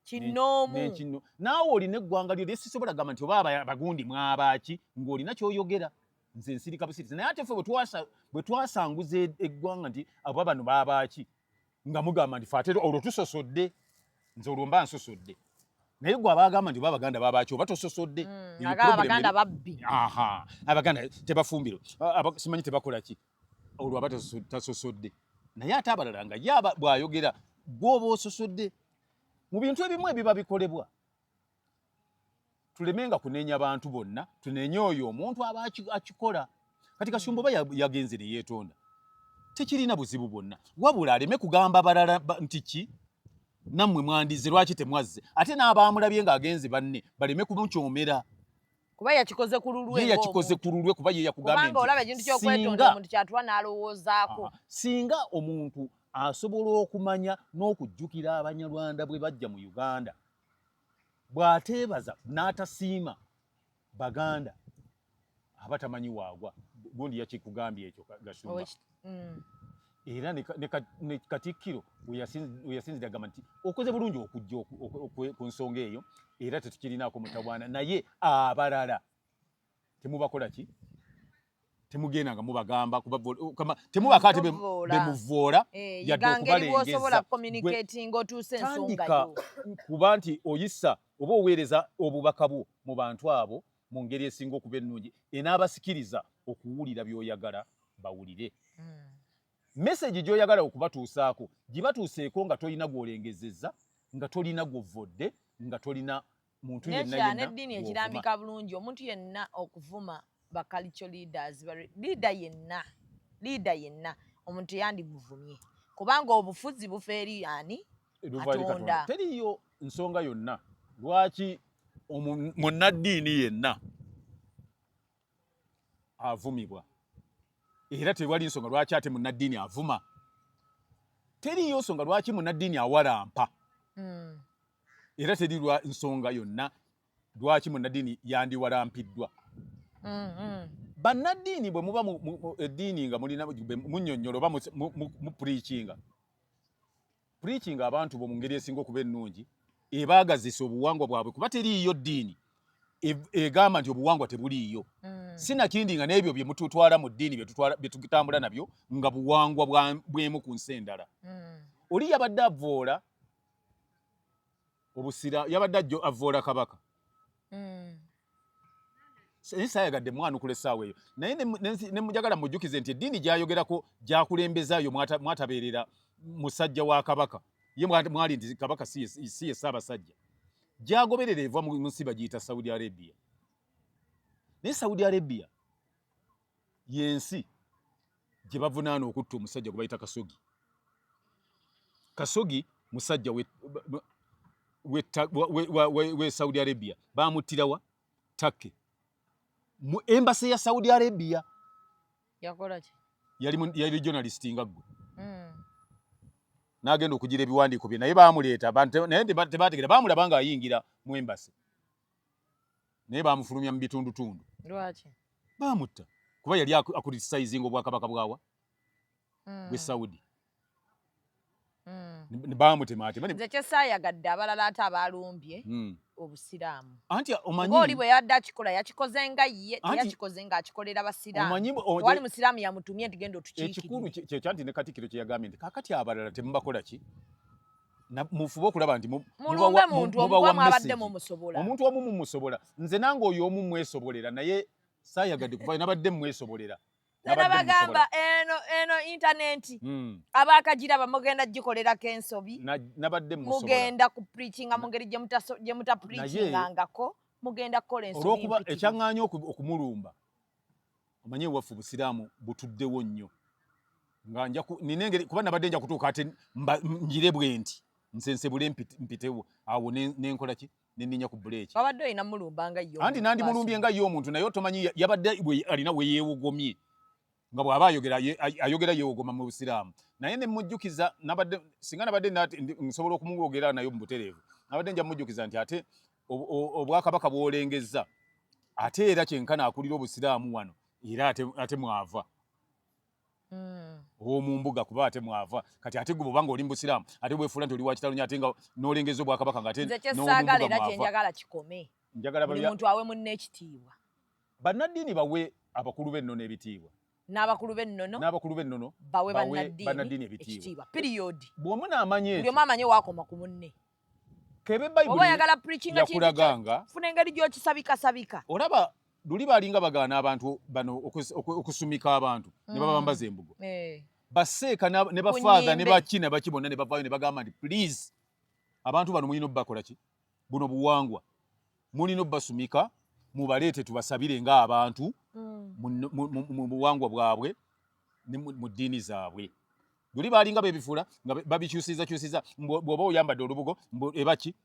kinoomu naawe olina eggwanga lyo sisobola gamba nti oba abagundi mwabaaki ng'olina ky'oyogera nze nsirika busirisi naye ate ffe bwe twasanguza eggwanga nti abo bano baabaaki nga mugamba nti fe ate olwo tusosodde nze olwo mba nsosodde naye gwe abagamba nti oba abaganda baabaaki oba tososodde abaganda babbi abaganda tebafumbiro simanyi tebakola ki olwo aba tasosodde naye ate abalala nga ye bw'ayogera gw'oba ososodde mu bintu ebimu ebiba bikolebwa tulemenga kunenya abantu bonna tunenye oyo omuntu aba akikola kati Kasumba oba yagenze ne yeetonda tekirina buzibu bwonna wabula aleme kugamba balala nti ki nammwe mwandize lwaki temwazze ate n'abaamulabye ng'agenze banne baleme kumukyomera kuba yakikoze ku lulwe kuba ye yakugambye nti olaba ekintu ky'okwetonda omuntu kyatuwa n'alowoozaako singa omuntu asobola okumanya n'okujjukira Abanyarwanda bwe bajja mu Uganda bw'ateebaza n'atasiima Baganda aba tamanyi waagwa gundi yakikugambye ekyo Gasumba era ne Katikkiro we yasinzira agamba nti okoze bulungi okujja ku nsonga eyo era tetukirinaako mutawaana naye abalala temubakola ki temugenda nga mubagamba temubaka ate bemuvvoola yadde okubalengeza kuba nti oyisa oba oweereza obubaka bwo mu bantu abo mu ngeri esinga okuba ennungi enaabasikiriza okuwulira by'oyagala bawulire message gy'oyagala okubatuusaako gibatuuseeko nga tolina gw'olengezezza nga tolina gw'ovvodde nga tolina muntu yenna n'eddiini ekirambika bulungi omuntu yenna okuvuma ba cultural leaders leader yenna omuntu yandiguvumye kubanga obufuzi bufa eri ani Katonda teriyo nsonga yonna lwaki munnaddiini yenna avumibwa era tewali nsonga lwaki ate munnaddiini avuma teriyo nsonga lwaki munnaddiini awalampa era teri nsonga yonna lwaki munnaddiini yandiwalampiddwa bannaddiini bwe muba eddiini nga mulina munnyonnyola oba mu preachinga abantu bo mu ngeri esinga okuba ennungi ebaagazisa obuwangwa bwabwe kuba teriiyo ddiini egamba nti obuwangwa tebuliiyo sinakindi nga n'ebyo bye mututwala mu ddiini bye tutambula nabyo nga buwangwa bwemu ku nsi endala oli yabadde avvoola obusira yabadde avvoola kabaka sayagadde mwanukula essaawa eyo naye ne mujagala mujjukize nti eddiini gyayogerako gyakulembezaayo mwatabeerera musajja wa kabaka ye mwali nti kabaka si ye ssaabasajja gyagoberera eva mu nsi bagiyita Saudi Arabia naye Saudi Arabia yensi gye bavunaana okutta omusajja gwe bayita Kasogi musajja we Saudi Arabia bamuttirawa Takke mu embassy ya Saudi Arabia yakola ki yali journalist nga gwe n'agenda okugira ebiwandiiko bye naye baamuleeta naye tebategeera baamulaba nga ayingira mu embassy naye baamufulumya mu bitundutundu. Lwaki? Baamutta kuba yali akuritisayizinga obwakabaka bwawa bwe Saudi. Baamutemaatema. Nze kyesaayagadde abalala ate abalumbye obusiraamu. Anti omanyi oli bwe yadde akikola yakikoze nga ye teyakikoze ng'akikolera basiraamu. Wali musiraamu yamutumye nti genda otukiikirire. Ekikulu kyekyo anti ne Katikkiro kye yagambye nti kaakati abalala temubakola ki? Mufube okulaba nti mulumbe muntu omuwamu abadde mumusobola. Omuntu omu mumusobola. Nze nange oyo omu mwesobolera naye saayagadde kuva nabadde mwesobolera. Nabagamba eno internet abakagira bamugenda gikolerako ensobi nabadde mugenda ku preachinga mu ngeri gye muta preachingangako mugenda kukola ensobi. Olwokuba ekyaŋŋaanya okumulumba omanyi waffe obusiraamu butuddewo nnyo nga ninengeri kuba nabadde nja kutuuka ate njire bwe nti nsensebule mpitewo awo nenkola ki neninya ku buleeki. Wabadde olina mulumba nga yo anti nandi mulumbye nga yo omuntu naye otomanyi yabadde alina we yeewogomye nga bw'aba ayogera yeewogoma mu busiraamu naye ne mujjukiza nabadde singa nabadde nsobola okumwogera nayo mu butereevu nabadde nja mujjukiza nti ate obwakabaka bw'olengezza ate era kyenkana akulira obusiraamu wano era ate mwava mu mbuga kuba ate mwava kati ate gwe bw'obanga oli mu busiraamu ate bwefuula nti oli wa Kitalunya ate nga n'olengeza obwakabaka nga ate nze kyesaagala era kye njagala kikome buli muntu awe munne ekitiibwa. Bannaddiini bawe abakulu b'ennono ebitiibwa n'abakulu b'ennono bawe bannaddiini ekitiibwa period. Bw'omu n'amanya ekyo buli omu amanye waakoma ku munne kebe Bayibuli oba oyagala preachinga yakulaganga funa engeri gy'okisabikasabika. Olaba luli balinga bagaana abantu bano okusumika abantu ne babambaza embugo baseeka ne bafaatha ne bakina bakibona ne bavaayo ne bagamba nti please abantu bano mulina obbakola ki buno buwangwa mulina obbasumika mubaleete tubasabire ng'abantu mu buwangwa bwabwe ne mu ddiini zaabwe. Luli balinga bebifuula nga babikyusiza bw'oba oyambadde olubugo ebaki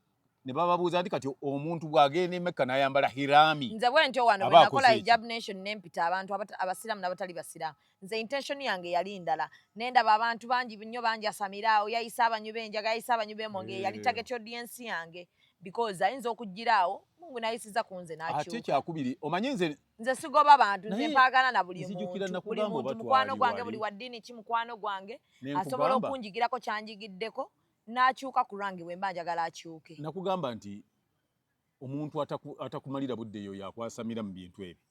ne bababuuza nti kati omuntu bw'agenda e Mecca n'ayambala hiraami. Nze bwe ntyo wano bwe nakola hijab nation n'empita abantu abasiraamu n'abatali basiraamu nze intention yange yali ndala nendaba abantu bangi nnyo banjasamiraawo yayisa abanyu b'enjaga yayisa abanyu b'emonge yali target audience yange because ayinza okugiraawo Mungu nayisiza ku nze n'akyuka. Ate kyakubiri omanyi nze sigoba bantu nze mpaagana na buli muntu mukwano gwange buli wa ddiini ki mukwano gwange asobola okunjigirako kyanjigiddeko n'akyuka ku lwange bwe mba njagala akyuke. Nakugamba nti omuntu atakumalira budde eyo yakwasamira mu bintu ebyo.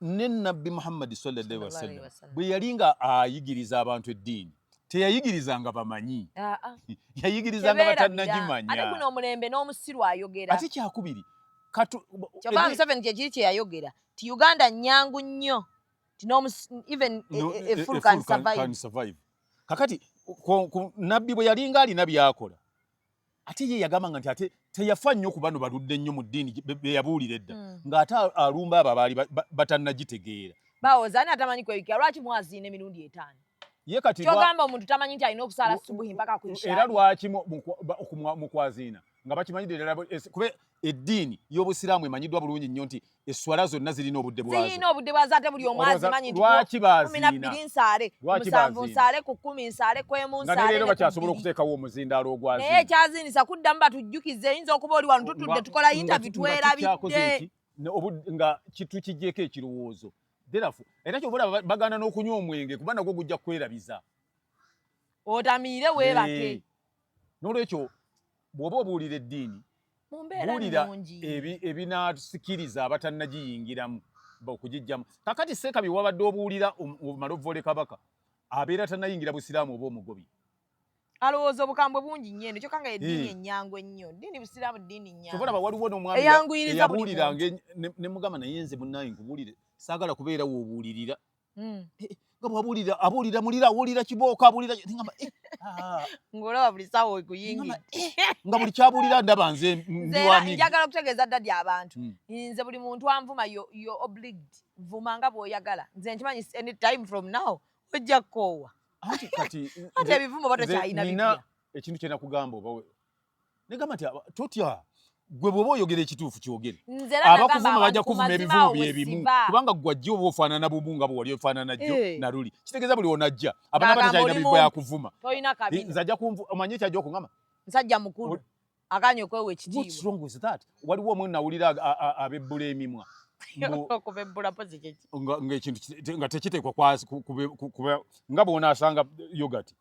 Ne Nabbi Muhammad sallallahu alaihi wasallam bwe yali nga ayigiriza abantu eddiini teyayigirizanga bamanyi yayigirizanga batannagimanya. Ate guno omulembe n'omusiru ayogera. Ate kyakubiri Kyova Museveni kyekiri kye yayogera ti Uganda nnyangu nnyo ti even a fool can survive. Kakati nabbi bwe yalinga alina byakola ate ye yagambanga nti ate teyafa nnyo ku bano baludde nnyo mu ddiini be yabuulira edda ng'ate alumba abo abaali batannagitegeera. Bawooza ani atamanyi kwebikira lwaki mwaziina emirundi 5? Ye kati kyogamba omuntu tamanyi nti alina okusaala subuhi mpaka ku isha. Era lwaki mu kwaziina nga bakimanyi ddala kuba eddiini y'obusiraamu emanyiddwa bulungi nnyo nti esswala zonna zirina obudde bwazo. Zirina obudde bwazo ate buli omu azimanyi nti lwaki baziina 12 nsaale 7 nsaale ku 10 nsaale ku 1 nsaale. Nga leero bakyasobola okuteekawo omuzindaalo ogwaziina. Naye ekyaziinisa kuddamu batujjukize eyinza okuba oli wano tutudde tukola interview twerabidde. Nga kitukijjeeko ekirowoozo. Era kyobula bagana n'okunywa omwenge kuba nagwo gujja kwerabiza. Otamiire weebake. N'olwekyo bw'oba obuulira eddiini buulira ebinaasikiriza abatannagiyingiramu okugijjamu. Kakati Ssekabi wabadde obuulira omala ovvole Kabaka abeera tannayingira busiraamu oba omugobi. Alowooza obukambwe bungi nnyo eno kyokka nga eddiini ennyangu ennyo ddiini busiraamu ddiini nnyangu. Kyobulaba waliwo n'omwami eyabuuliranga ne mugamba naye nze munnaye nkubuulire saagala kubeera w'obuulirira. Nga bw'abuulira abuulira mulira awulira kibooka abuulira ngamba ng'olaba buli ssaawa okuyingira nga buli kyabuulira ndaba nze ndi wami. Njagala okutegeeza ddadi abantu nze buli muntu anvuma yo obliged vuma nga bw'oyagala nze nkimanyi any time from now ojja kkoowa. Kati ebivumo batokyayina bipya. Ekintu kye nakugamba oba negamba nti totya gwe bwoba oyogera ekituufu kyogere abakuvuma bajja kuvuma ebivumu byebimu kubanga gwe ajja oba ofaanana bubu nga bwe wali ofaanana jjo naluli kitegeeza buli onajja abana batakyalina bibwa yakuvuma nze ajja omanye kyajja okuŋama nsajja mukulu akanye okwewa ekitiibwa what's wrong with that waliwo omwe nawulira abebbula emimwa okubebbula pozi kyeki nga tekiteekwa nga bw'onaasanga yogati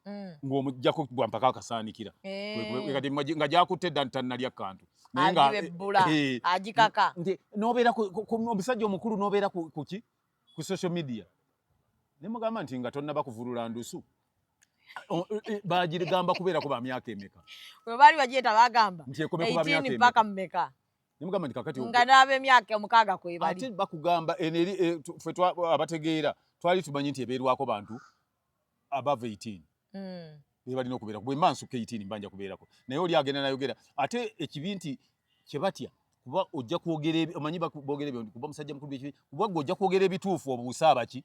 ng'omujjako bwampaka akasaanikira nga gyakutte edda ntannalya kantu agibebbula agikaka n'obeera omusajja omukulu n'obeera kuki ku social media ne mugamba nti nga tonnaba kuvulula ndusu bagirigamba kubeerako ba myaka emeka bwe baali bagyeta bagamba 18 mpaka mmeka nimugamba nti kakati nga n'ab'emyaka omukaaga kwe bali ate bakugamba ffe abategeera twali tumanyi nti ebeerwako bantu above 18 be balina okubeerako bwe mba nsukka 18 mbanja kubeerako naye oli agenda nayogera ate ekibi nti kye batya kuba ojja kwogera omanyi boogera ebyo kuba musajja mukulu byekibi kuba gwe ojja kwogera ebituufu obuusa abaki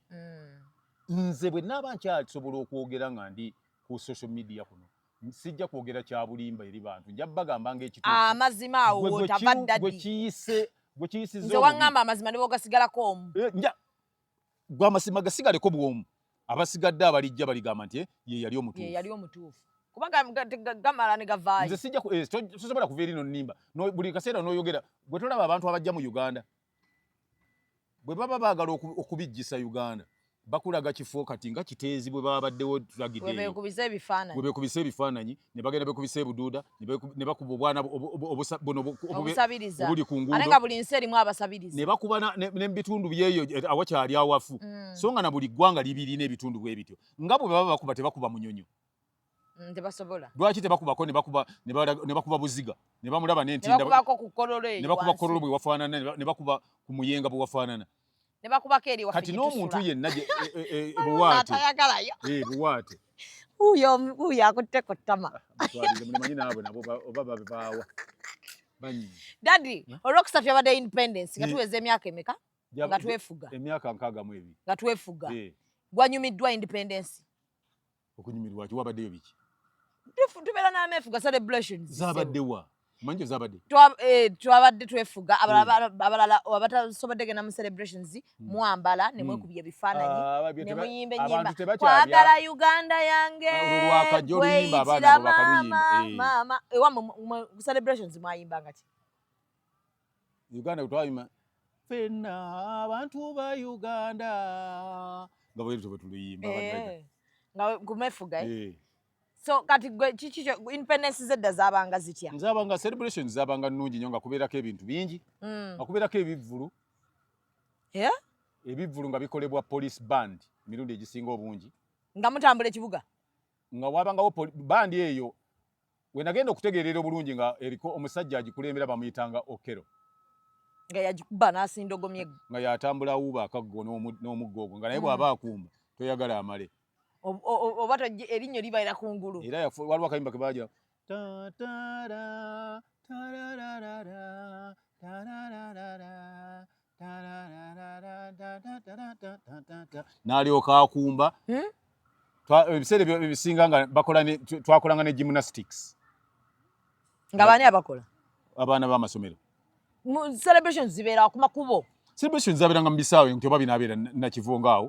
nze bwe naaba nkyasobola okwogera nga ndi ku social media kuno sijja kwogera kya bulimba eri bantu nja bagamba ng'ekituufu amazima awo tavadda gwe kiyisiza nze waŋŋamba amazima ne bwogasigalako omu gwe amazima gasigaleko bwomu abasigadde abalijja baligamba nti ye yali omutuufu kubanga gamala ne gavaayo nze sijja tosobola kuva eri no nnimba buli kaseera n'oyogera bwe tolaba abantu abajja mu Uganda bwe baba baagala okubijjisa Uganda bakulaga kifo kati nga kiteezi bwe baba baddewo tulagidde bwe beekubisa ebifaananyi ne bagenda bekubisa ebuduuda ne bakuba obwana obusabiriza obuli ku nguudo ate nga buli nsi erimu abasabiriza ne bakuba ne mu bitundu byeyo awakyali awafu so nga na buli ggwanga libirina ebitundu bwe bityo nga bwe baba bakuba tebakuba munyonyo tebasobola lwaki tebakubako ne bakuba buziga ne bamulaba n'entinda ne bakubako ku kololo eyo ne bakuba kololo bwe wafaanana ne bakuba ku muyenga bwe wafaanana ne bakubako eri kati n'omuntu yenna buwaate buwaate uyo akutteko ttama mulimanyi naabo nabo oba babaawa dadi olwokusatu yabadde independence nga tuweza emyaka emeka nga twefuga emyaka 62 nga twefuga gwanyumiddwa independence okunyumirwa ki wabaddeyo biki tubeera n'ameefuga celebrations zabaddewa manjo zabadde twabadde twefuga abalala abatasobodde genda mu celebrations mwambala ne mwekubya ebifaananyi ne muyimba ennyimba kwagala Uganda yange kweyitira mama ewa mu celebrations mwayimbanga ki Uganda twayima fenna abantu ba Uganda nga bwe tuluyimba nga kumefuga so kati independence zedda zabanga zitya zabanga celebrations zabanga nnungi nnyo nga kubeerako ebintu bingi nga kubeerako ebivvulu ebivvulu nga bikolebwa police band emirundi egisinga obungi nga mutambula ekibuga nga wabangawo bandi eyo we nagenda okutegeerera obulungi nga eriko omusajja agikulembera bamuyitanga Okero nga yagikuba n'asindogomye nga yatambula awuuba akaggo n'omuggo ogwo nga naye bw'aba akumba toyagala amale oba erinnya libaira ku ngulu era waliwo akayimba ke baagira n'alyoka akumba ebiseera ebisinga nga twakolanga ne gymnastics nga baani abakola abaana b'amasomero celebrations zibeera ku makubo celebrations zabeeranga mu bisaawe nti oba binaabeera nakivonga awo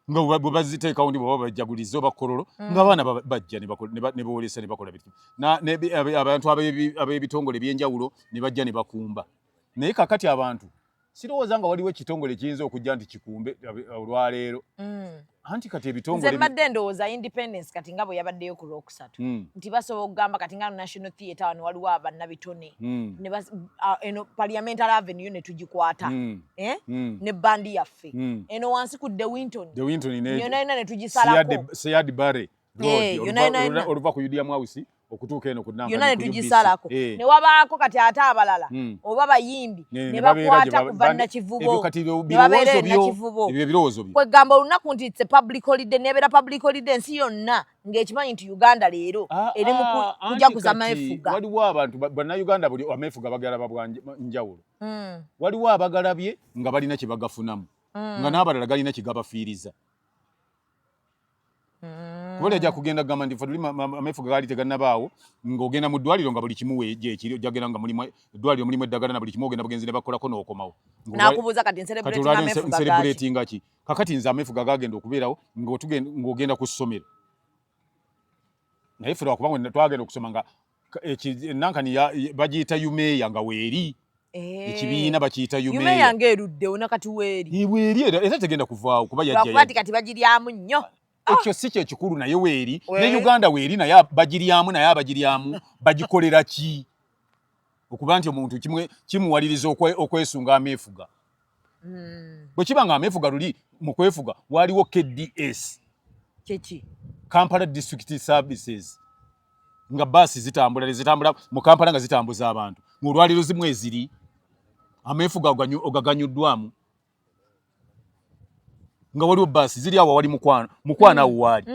nga bwe baziteekawo ndi bweba bajaguliza oba kololo ng'abaana bajja ne boolesa ne bakola bityo abantu ab'ebitongole ebyenjawulo ne bajja ne bakumba naye kakati abantu sirowooza nga waliwo ekitongole kiyinza okujja nti kikumbe olwaleero anti kati ebitongole nze mbadde ndowooza independence kati nga bwe yabaddeyo ku lwokusatu nti basobola okugamba kati nga national theatre wano waliwo abannabitone eno parliamentary avenue ne tugikwata ne bandi yaffe eno wansi ku de winton yonna yonna ne tugisalako Seyad Barre oluva ku UDM House okutuuka eno ku yonna ne tugisalako ne wabaako kati ate abalala oba bayimbi ne bakwata ku bannakivubo ne babeera ennakivubo ebirowoozo byo kwegamba olunaku nti it's a public holiday nebeera public holiday ensi yonna ng'ekimanyi nti Uganda leero eri mu kujaguza ameefuga waliwo abantu bannayuganda buli ameefuga bagalaba bwa njawulo waliwo abagalabye nga balina kye bagafunamu nga n'abalala galina kye gabafiiriza Wale ajja kugenda gamba ndi faduli amefuga gali tegannabaawo ng'ogenda mu ddwaliro nga buli kimu weeje ekiri ojjagenda nga mulimu eddwaliro mulimu eddagala na buli kimu ogenda bagenzi ne bakolako n'okomawo. Nakubuuza kati celebrating ki kakati nze amefuga gagenda okubeerawo ng'ogenda ku ssomero. Naye ffe lwakubanga twagenda okusoma nga nankani bagiyita Yomyaaka nga weeri. Ekibiina bakiyita Yomyaaka ng'eruddewo nakati weeri. Weeri era tegenda kuvaawo kuba yajja. Lwakuba kati bagiryamu nnyo. Ekyo si kye kikulu naye weeri. Ne Uganda weeri naye bagiryamu naye abagiryamu bagikolera ki? Okuba nti omuntu kimuwaliriza okwesunga ameefuga. Bwe kiba nga ameefuga luli mu kwefuga waliwo KDS. Kyeki? Kampala District Services. Nga basi zitambula mu Kampala nga zitambuza abantu. Ng'olwaliro zimwe eziri ameefuga ogaganyuddwamu. Nga waliwo basi ziri awo wali mukwana awo waali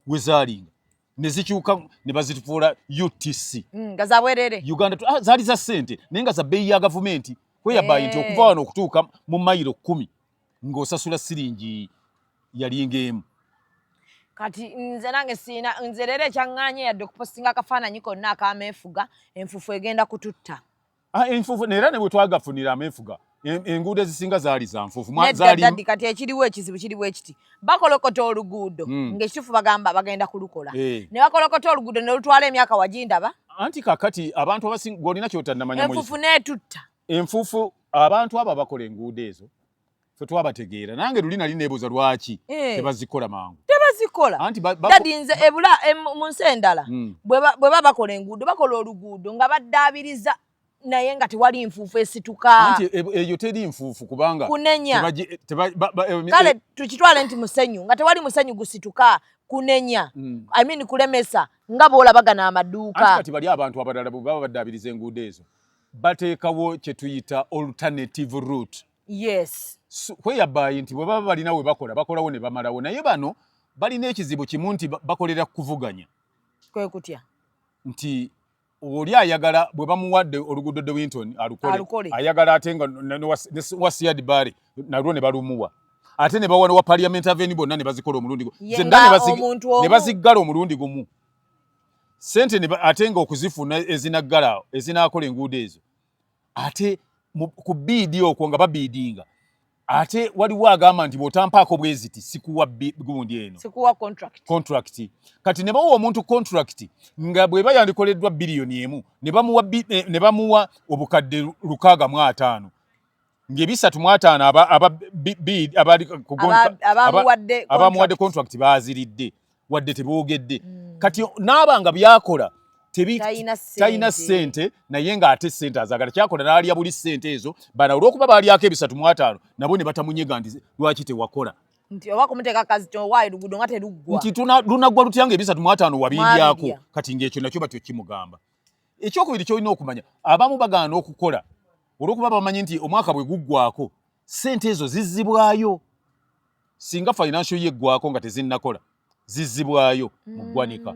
wezaalinga ne zikyuka ne bazitufuula UTC nga zabwerere Uganda zaali za ssente naye nga za bbeeyi ya gavumenti kweyabayi nti okuva wano okutuuka mu mayiro 10 ng'osasula siringi yalinga emu. Kati nze nange nze leero ekyaŋŋaanye yadde okupostinga akafaananyi konna akameefuga enfufu egenda kututta. Enfufu era ne bwe twagafunira ameefuga enguudo ezisinga zaali za nfufu. Nedda kati ekiriwo ekizibu kiriwo ekiti bakolokota oluguudo ng'ekitufu bagenda kulukola ne bakolokota oluguudo ne lutwala emyaka wagindaba. Anti kakati abantu abasinga ng'olina ky'otannamanya enfufu n'etutta. Enfufu abantu abo bakola enguudo ezo ffe twabategeera nange luli nali neebuuza lwaki tebazikola mangu. Tebazikola dadi nze ebula mu nsi endala bwe baba bakola enguudo bakola oluguudo nga baddaabiriza naye nga tewali nfuufu esituka. Anti eyo teri nfuufu kubanga kunenya kale tukitwale nti musenyu nga tewali musenyu gusituka kunenya I mean kulemesa nga boolabagana amaduuka. Anti kati bali abantu abalala bwe baba baddaabiriza enguudo ezo bateekawo kye tuyita alternative route. Yes. Kweyabayi nti bwe baba balina we bakolawo ne bamalawo naye bano balina ekizibu kimu nti bakolera kuvuganya. Kwe kutya nti oli ayagala bwe bamuwadde oluguudo de Winton alukole ayagala ate nga wasiyadi bari nalwo ne balumuwa ate ne bawana wa Parliament Avenue bonna ne bazikola omulundi ne baziggala omulundi gumu sente ate nga okuzifuna ezinaggala ezinakola enguudo ezo ate ku biidi okwo nga babiidinga ate waliwo agamba nti bw'otampaako bweziti sikuwa gundi eno sikuwa contract kati ne bawa omuntu contract nga bw'eba yandikoleddwa biliyoni emu ne bamuwa obukadde 650 ng'ebisatu abamuwadde contract baziridde wadde teboogedde kati n'abanga byakola talina ssente naye ng'ate ssente azaagala kyakola n'alya buli ssente ezo bana olw'okuba baalyako ebisatu mu 5 nabo ne batamunyega nti lwaki tewakola nti oba kumuteeka kazi waayo luguudo nga teruggwa nti lunaggwa lutya ng'ebisatu mu 5 wabiryako kati ng'ekyo nakyo batyo kimugamba. Ekyokubiri kyolina okumanya abamu bagaana okukola olw'okuba bamanyi nti omwaka bwe guggwako ssente ezo zizzibwayo singa financial yeggwako nga tezinnakola zizzibwayo mu ggwanika.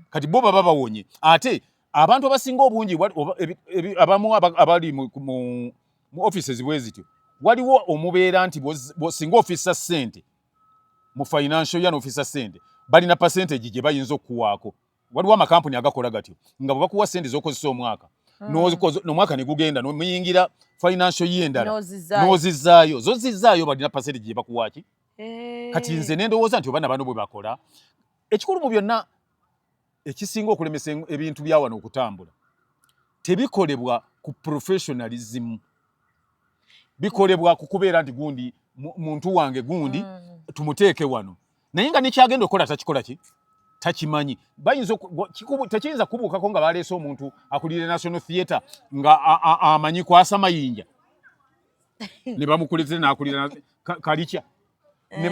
Kati bo baba bawonye ate abantu abasinga obungi abamu abali mu offices bwe zityo waliwo omubeera nti singa ofisa ssente mu financial year ofisa ssente balina percentage gye bayinza okuwaako. Waliwo amakampuni agakola gatyo nga bwe bakuwa ssente z'okozesa omwaka n'omwaka ne gugenda n'omuyingira financial year endala n'ozizzaayo zozizzaayo balina percentage gye bakuwaaki. Kati nze ne ndowooza nti oba bano bwe bakola ekikulu mu byonna ekisinga okulemesa ebintu bya wano okutambula tebikolebwa ku professionalism bikolebwa ku kubeera nti gundi muntu wange gundi tumuteeke wano naye nga nekyagenda okukola takikola ki takimanyi bayinza tekiyinza kubuukako nga baleese omuntu akulira National Theatre nga amanyi kwasa mayinja ne bamukuletera n'akulira kalikya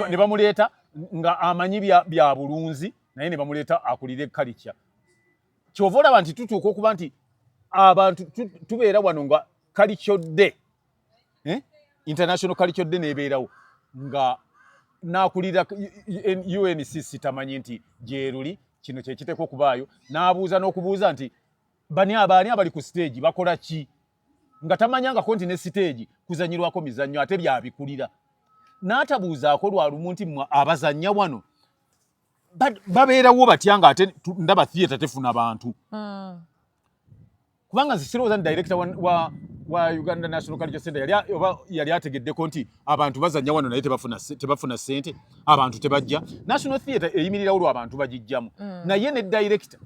ne bamuleeta nga amanyi bya bulunzi naye ne bamuleeta akulire kalikya. Kyova olaba nti tutuuka okuba nti abantu tubeera wano nga Culture International Culture Day nebeerawo nga n'akulira UNCC tamanyi nti gyeruli kino kyekiteeka okubaayo n'abuuza n'okubuuza nti bani abali ku stage bakola ki nga tamanyangako nti ne stage kuzanyirwako mizannyo ate byabikulira n'atabuuzaako lwa lumu nti abazannya wano babeerawo batya nga ate ndaba theatre tefuna bantu kubanga nzisirowooza ni director wa Uganda National Cultural Center yali ategeddeko nti abantu bazannya wano naye tebafuna ssente abantu tebajja National Theatre eyimirirawo lwa abantu bagijjamu naye ne director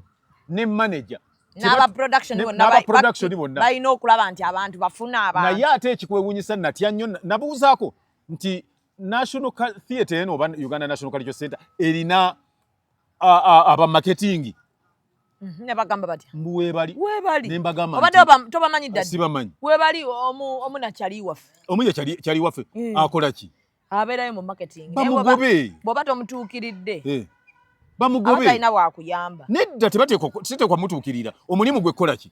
ne manager n'aba production bonna balina okulaba nti abantu bafuna abantu naye ate ekikwewuunyisa natya nnyo nabuuzaako nti National Theatre eno oba Uganda National Cultural Center erina aba marketing ne bagamba batya weebali ne mbagamba obadde tobamanyi ddala sibamanyi weebali omu nakyali waffe omu kyali waffe akola ki abeerayo mu marketing bamugobe bw'oba tomutuukiridde bamugobe abatalina bwakuyamba nedda tebateekwa mutuukirira omulimu gwe kola ki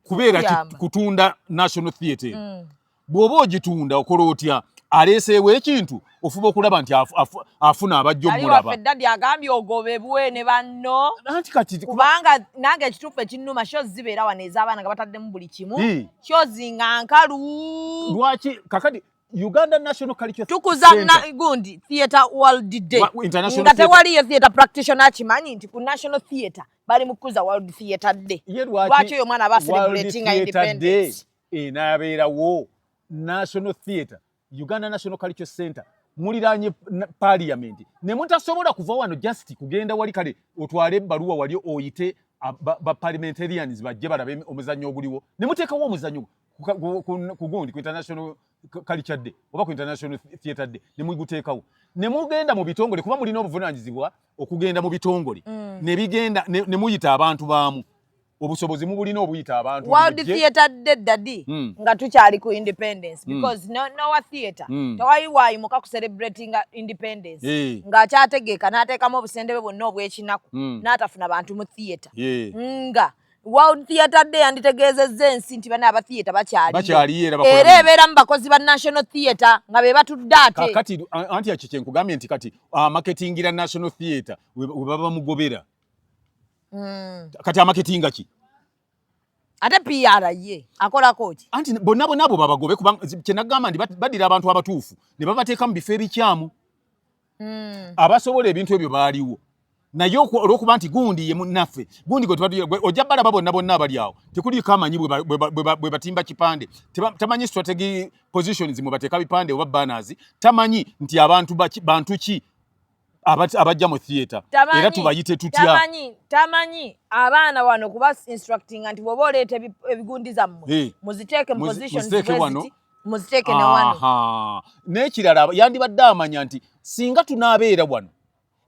kubeera kutunda National Theatre bw'oba ogitunda okola otya aleeseewo ekintu ofuba okulaba nti afuna abajja omulaba Dadi agambye ogobebwe ne banno anti kati kubanga nange ekituufu ekinnuma shozi zibeera wano ez'abaana nga bataddemu buli kimu shozi nga nkalu lwaki kakati Uganda National Cultural tukuza gundi Theatre World Day nga tewaliyo theatre practitioner akimanyi nti ku National Theatre bali mu kukuza World Theatre Day lwaki oyo omwana aba celebrating independence enaabeerawo National Theatre Uganda National Cultural Center muliranye parliament ne mutasobola kuva wano just kugenda wali kale otwale ebbaluwa wali oyite ba parliamentarians bajje balabe omuzannyo oguliwo ne muteekawo omuzannyo ku gundi ku International Culture Day oba ku International Theatre Day ne muguteekawo ne mugenda mu bitongole kuba mulina obuvunaanyizibwa okugenda mu bitongole ne bigenda ne muyita abantu baamu obusobozi mubulina obuyita abantu World Theatre Day dadi nga tukyali ku independence because no theatre tewali muka ku celebrating independence nga akyategeeka n'ateekamu obusende bwe bwonna obw'ekinaku n'atafuna bantu mu theatre nga World Theatre Day yanditegeezezza ensi nti bana aba theatre bakyaliyo era ebeeramu bakozi ba National Theatre nga be batudde ate kati anti yakike nkugambye nti kati marketingira National Theatre we baba mugobera kati amaketinga ki ate PR ye akolako ki anti bonna abo babagobe kubanga kyenagamba ndi badira abantu abatuufu ne babateeka mu bifo ebikyamu abasobola ebintu ebyo baaliwo naye olwokuba nti gundi ye munnaffe gundi gwe ojja balaba bonna abali awo tekuliko amanyi bwe batimba kipande tamanyi strategy positions mu bateeka bipande oba banners tamanyi nti abantu ki abajja mu theatre era tubayite tutya tamanyi abaana wano kuba instructing anti bwoba oleeta ebigundi zammwe muziteeke mu positions muziteeke ne wano n'ekirala yandibadde amanya nti singa tunaabeera wano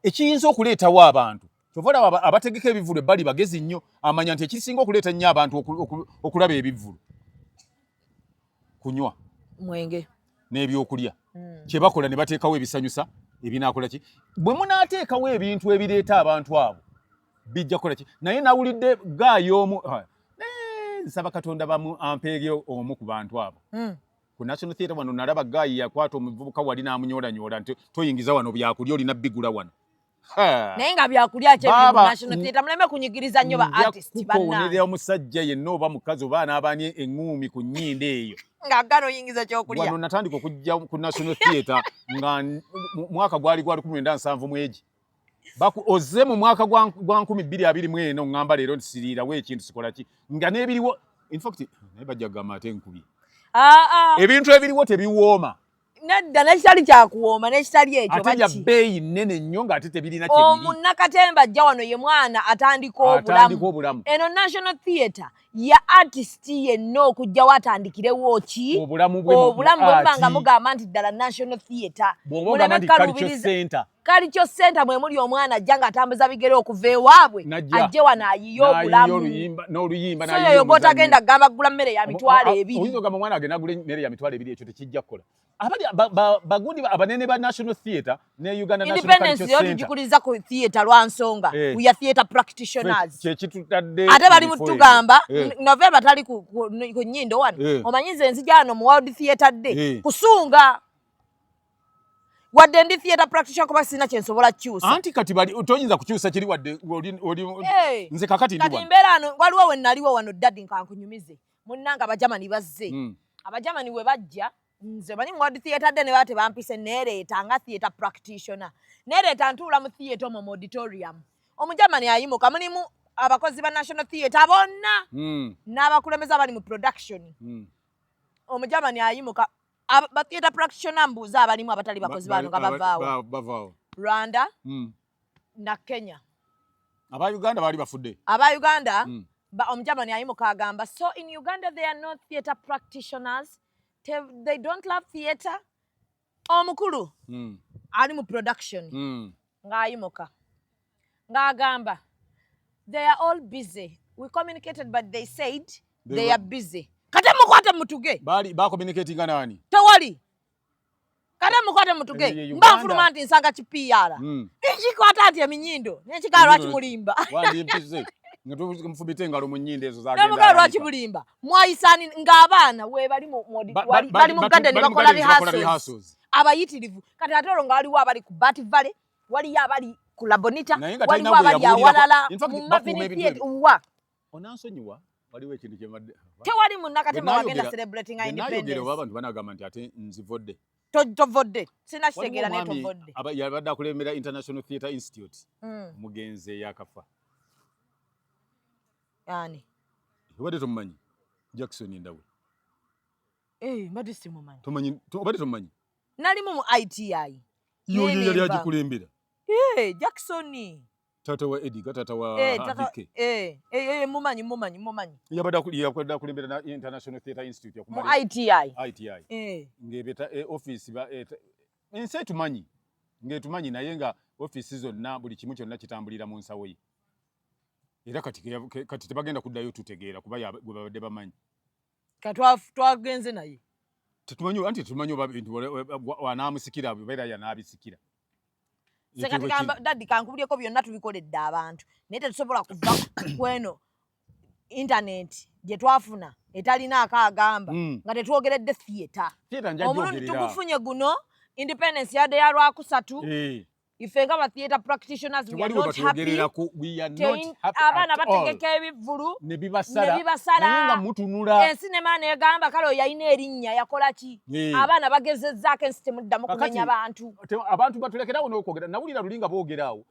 ekiyinza okuleetawo abantu kyova abategeka ebivulu ebbali bagezi nnyo amanya nti ekisinga okuleeta nnyo abantu okulaba ebivulu kunywa mwenge n'ebyokulya kye bakola ne bateekawo ebisanyusa ebinaakola ki bwe munaateekawo ebintu ebireeta abantu abo bijja kukola ki naye nawulidde gaayo omu nsaba Katonda ampeerye omu ku bantu abo ku National Theatre wano nalaba gaayi yakwata omuvubuka wali n'amunyoolanyola nti toyingiza wano byakulya olina bigula wano naye nga byakulya kyebimu National Theatre muleme kunyigiriza nnyo ba artist bannange omusajja yenna oba mukazi oba anaabanye eŋŋuumi ku nnyindo eyo ng'agana oyingiza kyokulya wano natandika okujja ku National Theatre nga mwaka gwali 1970 mwegi ozze mu mwaka gwa 2024 ngamba leero nsiriirawo ekintu sikola ki nga n'ebiriwo in fact naye bajja kugamba ate nkubye ebintu ebiriwo tebiwooma nedda nekitali kyakuwooma nekitali ekyo ate bya bbeeyi nnene nnyo ng'ate tebirina kyebiri omunnakatemba ajja wano ye mwana atandika obulamu eno National Theatre ya artist yenna okujjawo atandikirewo ki obulamu bwemba nga mugamba nti ddala National Theatre Cultural Center mwe muli omwana ajja ng'atambuza bigere okuva ewaabwe ajje wano ayiye obulamu n'oluyimba oyo gw'otagenda gamba gula mmere ya mitwalo 2 oyinza ogamba omwana agenda agula mmere ya mitwalo 2 ekyo tekijja kukola abali bagundi abanene ba National Theatre ne Uganda National Cultural Center independence yo tugikuliza ku theatre lwa nsonga we are theatre practitioners kyekitutadde ate bali mutugamba November tali ku nnyindo wano omanyize enzija hano mu World Theatre Day kusunga wadde ndi theatre practitioner kuba sina kyensobola kukyusa anti kati bali toyinza kukyusa kiri wadde nze kakati ndi kati mbeera ano waliwo we naliwo wano dadi nkankunyumize munnanga abajamani bazze abajamani we bajja nze banyi Ward theater de ne bate bampise nereeta nga theater practitioner nereeta ntula mu theater mu auditorium omujamani ayimuka mulimu abakozi ba National Theatre bonna n'abakulembeza bali mu production omujamani ayimuka ba theater practitioner mbuuza abalimu abatali bakozi bano nga bavaawo Rwanda na Kenya aba Uganda bali bafudde aba Uganda omujamani ayimuka agamba so in Uganda they are not theater practitioners they don't love theater omukulu ali mu production ng'ayimuka ng'agamba they are all busy we communicated but they said they are busy kate mukwate mutuge bali ba communicating nani tewali kate mukwate mutuge mba nfuluma nti nsanga kipiara nkikwata ati eminyindo nekikalo akimulimba wandi mpise mfubite ngalo mu nnyinde ezo zagenda namugalo akimulimba mwayisani ng'abaana we bali mu garden bakola rehearsals abayitirivu kati atolo nga waliwo abali ku Bat Valley waliyo abali ku Labonita waliwo abali awalala mu Mavinity uwa onansonyiwa waliwo ekintu kyemadde tewali munnakatema wagenda celebrating independence abantu banagamba nti ate nzivodde tovodde sina kitegeera ne tovodde yabadde akulembera International Theatre Institute mugenze yakafa yani obadde tomumanyi Jackson Ndawe mbadde simumanyi obadde tomumanyi nali mu ITI yoyo yali agikulembera Jackson tata wa Ediga tata wa Abike mumanyi yabadde akulembera na International Theatre Institute ya mu ITI ngebeta office ba ense tumanyi ngetumanyi naye nga office zonna buli kimu kyonna kitambulira mu nsawo ye era kati tebagenda kuddayo tutegeera kuba gwe babadde bamanyi twagenze naye tetumanyi anti tumanyi oba bintu wanaamusikira beera yanaabisikira sekati daddi kankubulyeko byonna tubikoledde abantu naye tetusobola kuva kweno internet gye twafuna etalina akagamba nga tetwogeredde theatre omulundi tugufunye guno independence yadde ya Lwakusatu ife nga ba theatre practitioners we are not happy abaana bategeka ebivulu ne bibasala nga mutunula ensi nemaana egamba kale yayina erinnya yakola ki abaana bagezezzaako ensi temuddamu kumenya abantu batulekerawo n'okwogera nawulira lulinga boogerawo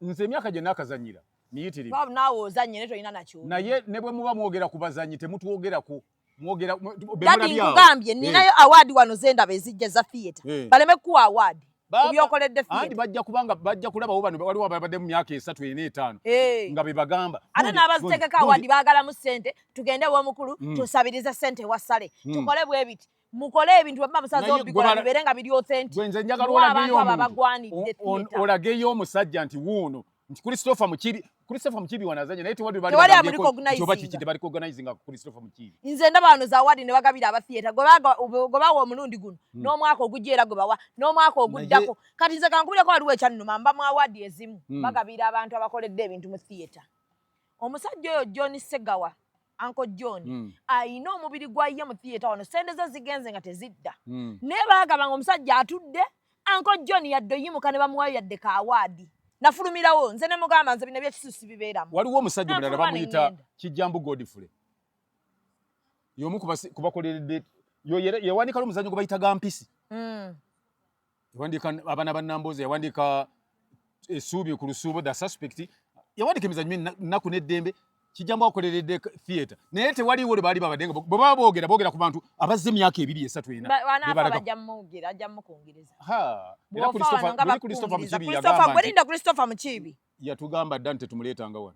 nze emyaka gye naakazanyira miyitirivu naawe ozannye ne tolina nakyo naye ne bwe muba mwogera ku bazannyi temutwogerako mwogera dadi nkugambye ninayo award wano zendaba ezijja za theatre baleme kuwa award kubyokoledde theatre bajja kulabawo bano waliwo abadde mu myaka 3 4 5 nga bebagamba ate n'abazitegeka award baagalamu ssente tugende w'omukulu tusabirize ssente wasale tukole bwe biti mukole ebintu bwe musaze obikola bibeere nga biri authentic gwenze njagala olageyo omusajja nti wuuno nti Christopher Mukibi wanazanya naye tewali bali choba kiki tebali organizing Christopher Mukibi nze ndaba bano za award ne bagabira aba theatre gobawo omulundi guno n'omwaka ogujjeera gwe bawa n'omwaka oguddako kati nze kankubireko waliwo ekyannuma mba mu award ezimu bagabira abantu abakoledde ebintu mu theatre omusajja oyo John Segawa Uncle John ayina omubiri gwaye mu theatre wano sente ze zigenze nga tezidda naye baagaba nga omusajja atudde Uncle John yadde yimuka ne bamuwayo yadde ka award nafulumirawo nze ne mugamba nze bino byekisusi bibeeramu waliwo omusajja mulala bamuyita Kijambu Godfrey y'omu kubakoleredde yawandika omuzannyo gwe bayita Gampisi yawandika abaana bannamboozi yawandika essuubi ku lusuubo the suspect yawandika emizannyo nnaku n'eddembe Kijambu akoleredde theatre naye tewaliwo baali babadde nga bwe baba boogera ku bantu abazze emyaka 2 3 ajja mukungereza Christopher Mukibi yatugamba dda nti tumuleta wano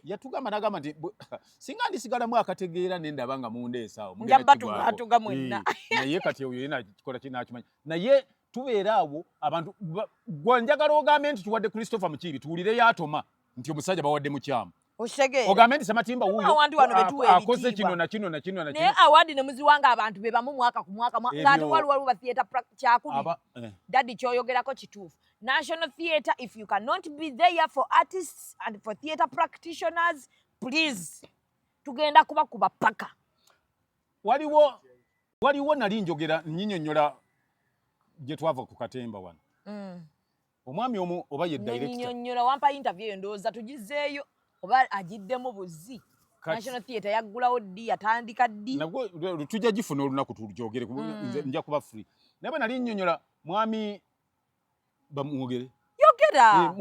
yatugamba nagamba nti singa ndisigalamu akategeera nendaba nga mundeesaawo njabatuga mwenna naye kati oyo yena kikola kinaakimanyi naye tubeera awo abantu gwanjagala ogambe nti tuwadde Christopher Mukibi tuwulire yatoma nti omusajja bawadde mukyamu ogambe nti Sematimba wuyo akoze kino na kino na kino na kino naye awadi ne muziwanga abantu be bamu mwaka ku mwaka ng'ate waliwo ba theatre kyakubiri dadi kyoyogerako kituufu National Theatre if you cannot be there for artists and for theatre practitioners please tugenda kubakuba paka waliwo nali njogera nyinyonnyola gye twava ku Katemba wano omwami omu oba ye director nyinyonnyola wampa interview eyo ndowooza tugizeeyo oba agiddemu buzzi National Theatre yaggulawo ddi yatandika ddi nabwo tujja gifuna olunaku tujogere nze nja kuba free naye nali nnyonnyola mwami bamwogere yogera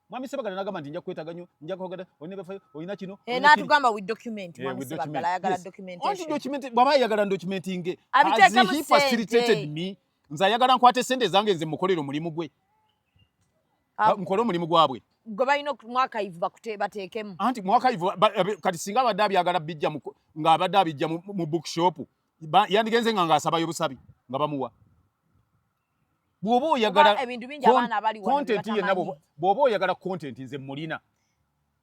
mwami Sebagala nagamba nti nja kwetaaga nnyo nja kwogera onne bafayo olina kino n'atugamba with document mwami Sebagala ayagala documentation bw'aba ayagala documenting he facilitated me nze ayagala nkwate sente zange nze mukolere omulimu gwe nkole omulimu gwabwe gwe balina mwaka ivu bateekemu anti mwaka ivu kati singa abadde abyagala bijja ng'abadde abijja mu bookshop yandigenze nga asabayo busabi nga bamuwa bw'oba oyagala content ye nabo bw'oba oyagala content nze mulina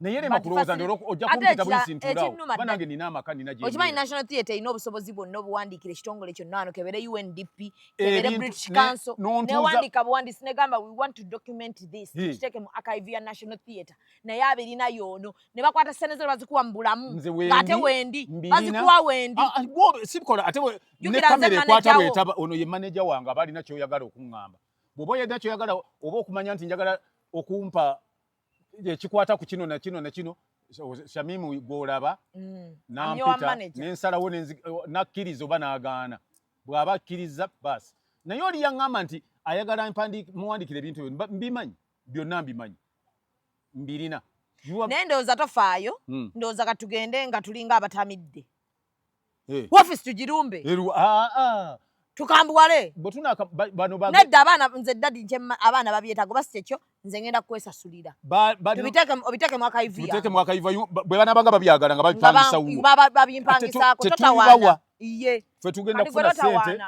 naye lema kulowooza nti ojja kumpita bwisintuulawo kuba nange nina amaka nina gye okimanyi National Theatre erina obusobozi bwonna obuwandiikira ekitongole kyonna wano kebere UNDP kebere British Council newandiika buwandiisi negamba we want to document this tukiteeke mu archive ya National Theatre naye abirina yoono ne bakwata sente zo bazikuwa mu bulamu ng'ate wendi bazikuwa wendi sibikola ate ne kamera ekwata bwetaba ono ye manager wange aba alina kyoyagala okuŋŋamba bw'oba oyagala kyoyagala oba okumanya nti njagala okumpa kikwata ku kino na kino na kino Shamimu gw'olaba nampita nensalawo nakkiriza oba n'agaana bw'aba akkiriza basi naye oli yaŋŋamba nti ayagala muwandikira ebintu ebyo mbimanyi byonna mbimanyi mbirina naye ndowooza tofaayo ndowooza katugende nga tulinga abatamidde wafisi tugirumbe tukambuwale nedda abaana nze dadi abaana babyetaaga basi kyekyo nze ngenda kukwesasulira obiteeke mu archive bwe banabanga babyagala nga babimpangisaako totawaana iye ffe tugenda kufuna sente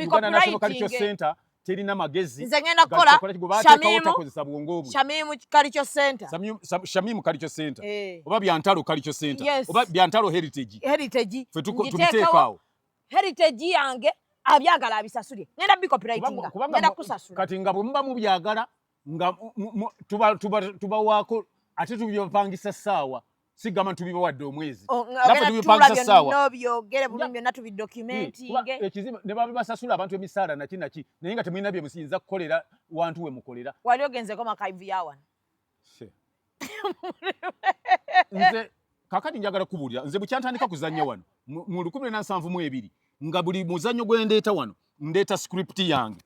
Uganda National Cultural Center terina magezi nze ngenda kukola Shamimu Cultural Center Shamimu Cultural Center oba Byantalo Cultural Center oba Byantalo Heritage ffe tubiteekaawo heritage yange abyagala abisasulye ngenda bicopyrightinga ngenda kusasula kati nga bwe muba mubyagala nga tubawaako ate tubipangisa ssaawa sigamba tubibawadde omwezi naffe tubipangisa ssaawa nobyogere bulumi byonna tubidocumentinge ekizima ne babibasasula abantu emisaala naki naye nga temulina bye musiyinza kukolera wantu we mukolera wali ogenzeko makaivu yawana nze kakati njagala kubuulira nze bukyantandika kuzannya wano mu 1972 nga buli muzannyo gwe ndeeta wano ndeeta script yange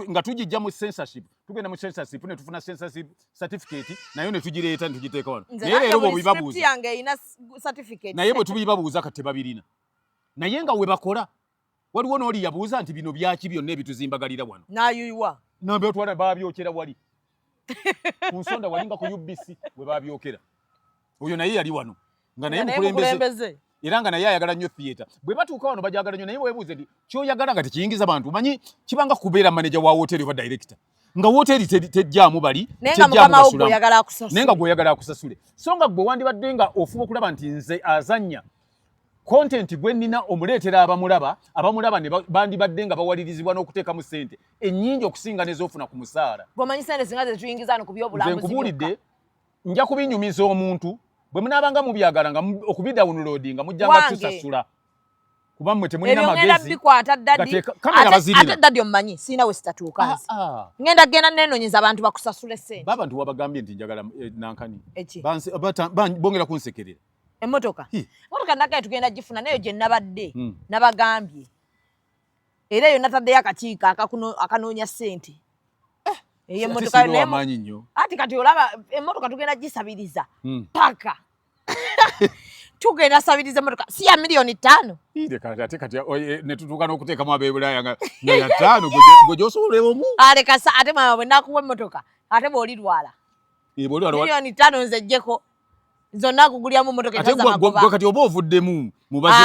nga tugijja mu censorship tugenda mu censorship ne tufuna censorship certificate nayo ne tugireeta ne tugiteeka wano naye leero bwe bibabuuza yange ina certificate naye bwe tubibabuuza kati tebabirina naye nga we bakola waliwo n'oli yabuuza nti bino byaki byonna ebituzimbagalira wano n'ayuyiwa nabyotwala baabyokera wali ku nsonda wali nga ku UBC we baabyokera oyo naye yali wano nga naye mukulembeze era nga naye ayagala nnyo theatre bwe batuuka wano bajagala nnyo naye weebuuze nti kyoyagala nga tekiyingiza bantu manyi kibanga kubeera manager wa wooteeri oba director nga wooteeri tejjaamu bali naye nga gw'oyagala akusasule so nga gwe wandibadde nga ofuba okulaba nti nze azannya content gwe nnina omuleetera abamulaba bandibadde nga bawalirizibwa n'okuteekamu ssente ennyingi okusinga n'ezoofuna ku musaala bw'omanyi ssente singa zetuyingiza wano ku byobulambuzi nze nkubuulidde nja kubinyumiza omuntu bwe munaabanga mubyagala nga okubidawuniloadinga mujjanga tusasula kuba mmwe temulina magezi kamera bazirina ate dadi omumanyi siina we sitatuuka nze ngenda genda nenoonyeza abantu bakusasule ssente baba nti wabagambye nti njagala nankani bongera kunsekerera emmotoka nagaye tugenda gifuna nayo gye nabadde nabagambye era eyo nataddeyo akakiiko akanoonya ssente amaanyi nnyo ati kati olaba emmotoka tugenda gisabiriza paka tugenda sabiriza emmotoka si ya $5,000,000 ate kati netutuuka n'okuteekamu ab'ebulaaya nga ya 5 gwe gy'osobola ebomu alekasa ate mama bwe nakuwa emmotoka ate bw'olirwala $5,000,000 nze ggyeko zonna kugulyamu emmotoka gwe kati oba ovuddemu mubaze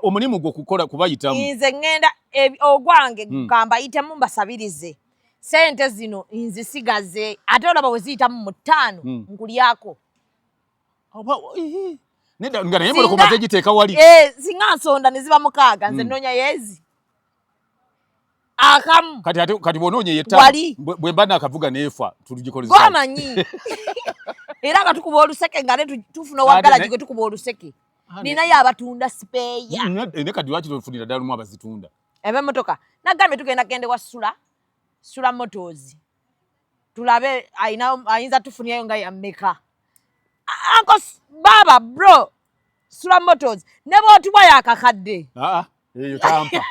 omulimu gwo kukola kubayitamu nze ngenda ogwange kambayitemu mbasabirize sente zino nzisigaze ate olaba bwe ziyitamu mu 5 nkulyako nga naye emmotoka omaze giteeka wali singa nsonda ne ziba 6 nze nnoonya yeezi akamu kati bw'onoonye ye bwe mba naakavuga neefa tugikoleza gwamanyi era nga tukuba oluseke nga ne tufuna owagalagi gwe tukuba oluseke ninayo abatunda sipeeya ne kati lwaki tofunira ddala lumu abazitunda eba emmotoka nagambye tugenda gende wa Sula Motors tulabe ayinza tufunyayo nga yammeka. Uncle Baba bro Sula Motors ne bw'otubwa yakakadde. Eyo tampa.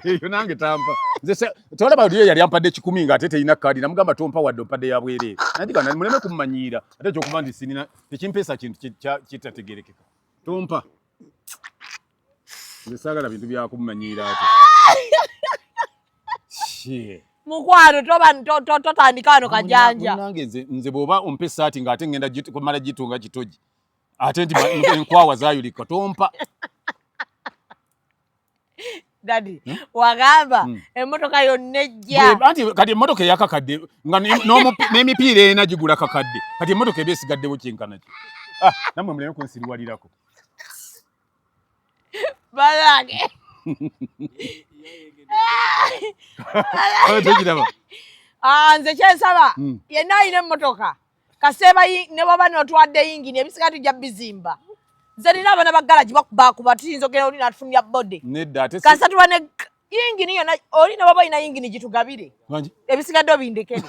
Eyo nange tampa. Nze tolaba odiyo yali ampadde 10 nga ate teyina kadi namugamba tompa wadde ompadde ya bwerere. Nandika na muleme kumanyira ate kyokuba nti sinina tekimpesa kintu kitategerekeka. Tompa. Nze saagala bintu bya kumanyira ate. Shit. Mukwano totandika ano kajanja. Nange nze bwoba ompesa ati nga ate ngenda kumala gitunga kitoji. Ate ndi enkwawa zayulika tompa. Daddy, wagamba emmotoka yonna ejja. Anti kati emmotoka yakakadde nga n'emipiira ena gigula kakadde. Kati emmotoka eba esigaddewo kyenkana ki. Namwe muleme kunsiriwalirako. Balage. Nze kyensaba yenna alina emmotoka kaseeba ne bw'oba n'otwadde yingini ebisiga tujja bizimba. Nze nina abaana ba galaji bakuba tuyinza ogenda oli n'atufunira bode. Kasa tuba ne yingini yonna oli ne bw'oba olina yingini gitugabire. Ebisigadde obindekere.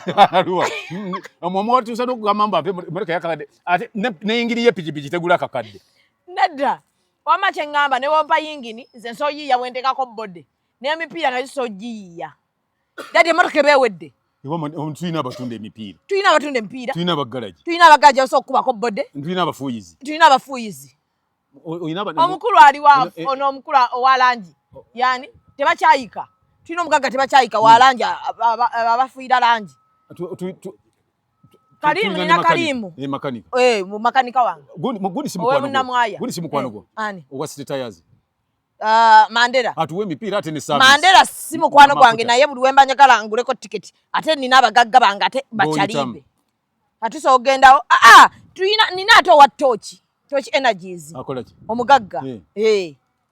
Omwomu watuusa n'okugamba mba emmotoka yakakadde ate ne yingini y'epikipiki tegula kakadde. Nedda wamma kye ŋŋamba ne bw'ompa yingini nze nsooyiiya bwe nteekako bode n'emipiira nayo soogiyiiya. Dadi emmotoka eba ewedde. Tulina abatunda emipiira. Tulina abatunda emipiira. Tulina abagalaji. Tulina abagalaji abasobola okukubako bode. Tulina abafuuyizi. Tulina abafuuyizi. Omukulu aliwa ono omukulu owa langi. Yani tebakyayika. Tulina omugagga tebakyayika wa langi abafuuyira langi. Kalimu nina Kalimu. Makanika. Mu makanika wange. Gundi si mukwano. Gundi si mukwano gwo. Ani? Owa City Tires. Mandera. Atuwe emipiira ate ne service. Mandera si mukwano gwange naye buli wemba njagala nguleko ticket. Ate nina abagagga bange ate bachalimbe. Atuso ogendawo. Nina ate owa Torch Energies. Akola ki? Omugagga.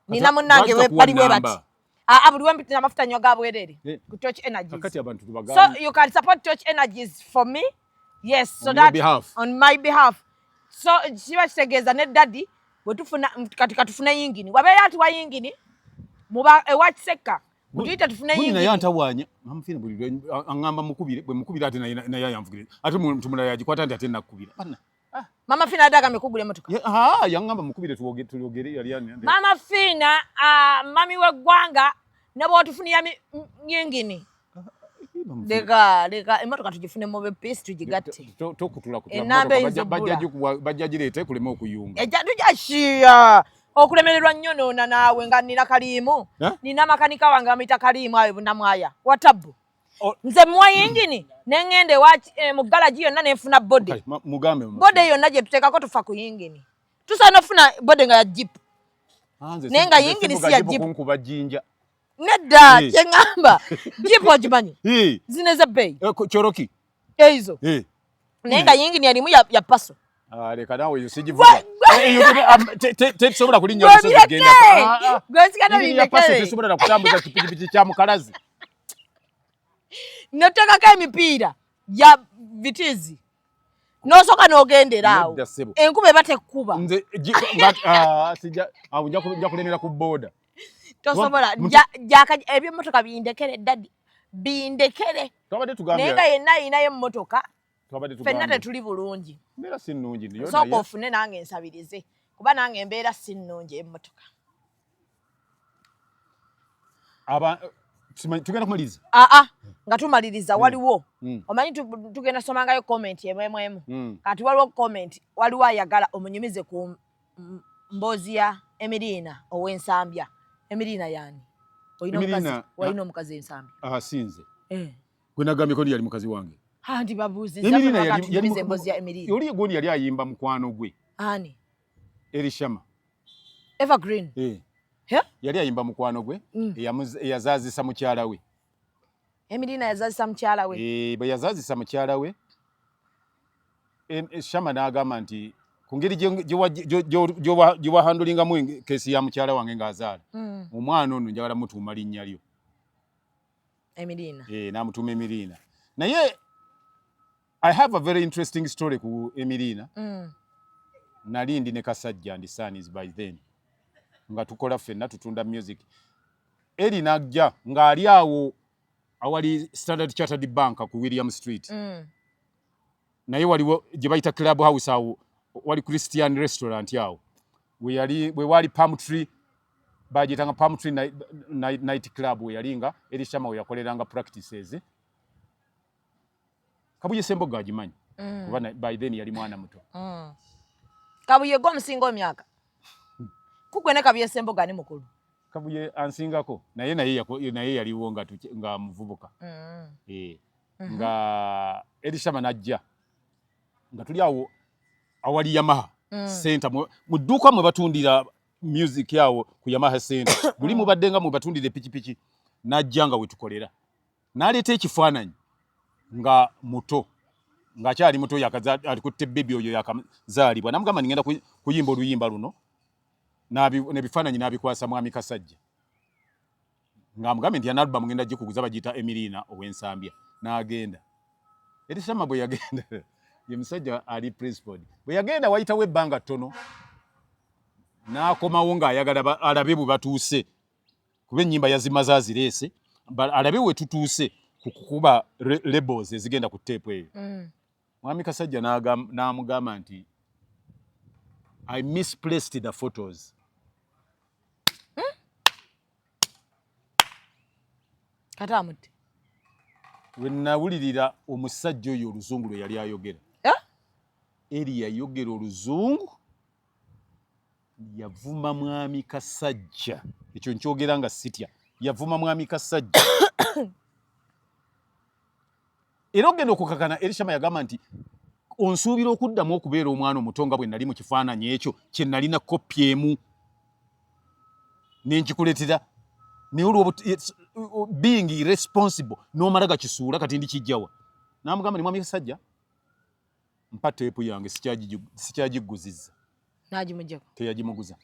Nina munnange bali bwe bati. Buli wembi tina mafuta nnyo ga bwerere ku Torch Energies. Akati abantu tubagamba. So you can support Torch Energies for me. Yes, so that on my behalf. So kiba kitegeeza ne daddy bwetufuna katika tufune yingini wabeera ati wa yingini muba ewa kiseka butuyita tufune yingini naye antawanya amufina buli angamba mukubire bwe mukubire ate naye yamvugire ate muntu mulala yagikwata nti ate nakubira bana Mama Fina adaga mekugule motoka yangamba mukubire tuogere yali yani Mama Fina mami we gwanga ne bwotufuniya yingini Lega emotoka tujifune mobe peace tujigatte. Tokutula bajja girete kulema okuyunga. Ejja tujashiya. Okulemererwa nnyo nona nawe nga nina Kalimu. Nina makanika wange amita Kalimu ayo bunamwaya. Watabu. Nze mwa yingini nengende mu galaji yonna nenfuna bode. Mugambe. Bode yonna gye tutekako tufa ku yingini. Tusana funa bode nga ya jeep. Nenga yingini si ya jeep. Kunkuba jinja. Nedda kyengamba jipo ogimanyi zineze bei Choroki ezo nenga yingini yalimu ya paso leka nawe yusijivuga tesobola kulinnya omusozi genda gwensigana bindekere tesobola na kutambuza kipikipiki kya mukalazi notekako emipiira ya vitizi nosoka nogenderaawo enkuba eba tekkuba nze nja kulemera ku booda tosobola jaka ebimotoka bindekere daddy bindekere naye nga yenna ayinayo emmotoka ffenna tetuli bulungi mbeera si nnungi niyo sooka ofune nange nsabirize kuba nange embeera si nnungi emmotoka tugenda kumaliriza nga tumaliriza waliwo omanyi tugenda somangayo comment emwemu kati waliwo comment waliwo ayagala omunyumize ku mboozi ya Emiriina ow'ensambya Emiriina yani oyina omukazi ensambya sinze gwe nagambye ko yali mukazi wange ndi babuuziza yali emboozi ya Emiriina oli gundi yali ayimba mukwano gwe ani Elishama Evergreen yali ayimba mukwano gwe eyazaazisa mukyala we Emiriina yazaazisa mukyala we bwe yazaazisa mukyala we Shama n'agamba nti ku ngeri gyewahandulingamu kesi ya mukyala wange ng'azaala omwana ono njagala mutuuma linnya lyo Emiriina n'amutuuma Emiriina naye I have a very interesting story ku Emiriina nali ndi ne kasajja ndi Sunnies by then nga tukola ffenna tutunda music eri n'ajja ng'ali awo awali Standard Chartered Bank ku William Street naye waliwo gye bayita club house awo wali Christian restaurant yawo we wali palm tree bagitanga palm tree night club we yalinga Elishama we yakoleranga practices Kabuye Semboga agimanyi kuba by then yali mwana muto Kabuye go musingo myaka kugwene Kabuye Semboga ni mukulu Kabuye ansingako naye yaliwo nga muvubuka nga Elishama najja nga tuli awo awali Yamaha center mu dduuka mwe batundira music yawo ku Yamaha center buli mubaddenga mu batundire pikipiki najja nga wetukolera naleeta ekifaananyi nga muto nga kyali muto yakaza alikutte baby oyo yakazaalibwa namugamba ngenda kuyimba oluyimba luno n'ebifaananyi n'abikwasa mwami Kasajja nga mugambe nti album ngenda gikuguza bagiyita Emirina ow'ensambya n'agenda Elishama bwe yagenda ye musajja ali principal bwe yagenda wayitawo ebbanga ttono n'akomawo ng'ayagala alabe bwe batuuse kuba ennyimba yazimaze azireese alabe we tutuuse ku kukuba labels ezigenda ku tape eyo mwami Kasajja n'amugamba nti I misplaced the photos kata amutte we nawulirira omusajja oyo oluzungu lwe yali ayogera eri yayogera oluzungu yavuma mwami Kasajja ekyo nkyogera nga sitya yavuma mwami Kasajja era ogenda okukakana Elishama yagamba nti onsuubira okuddamu okubeera omwana omuto nga bwe nali mu kifaananyi ekyo kye nalina kopi emu nenkikuleetera naye olwo being irresponsible n'omala gakisuula kati ndikijjawa n'amugamba ni mwami Kasajja mpa teepu yange sikyagiguzizza n'agimuggyako teyagimuguza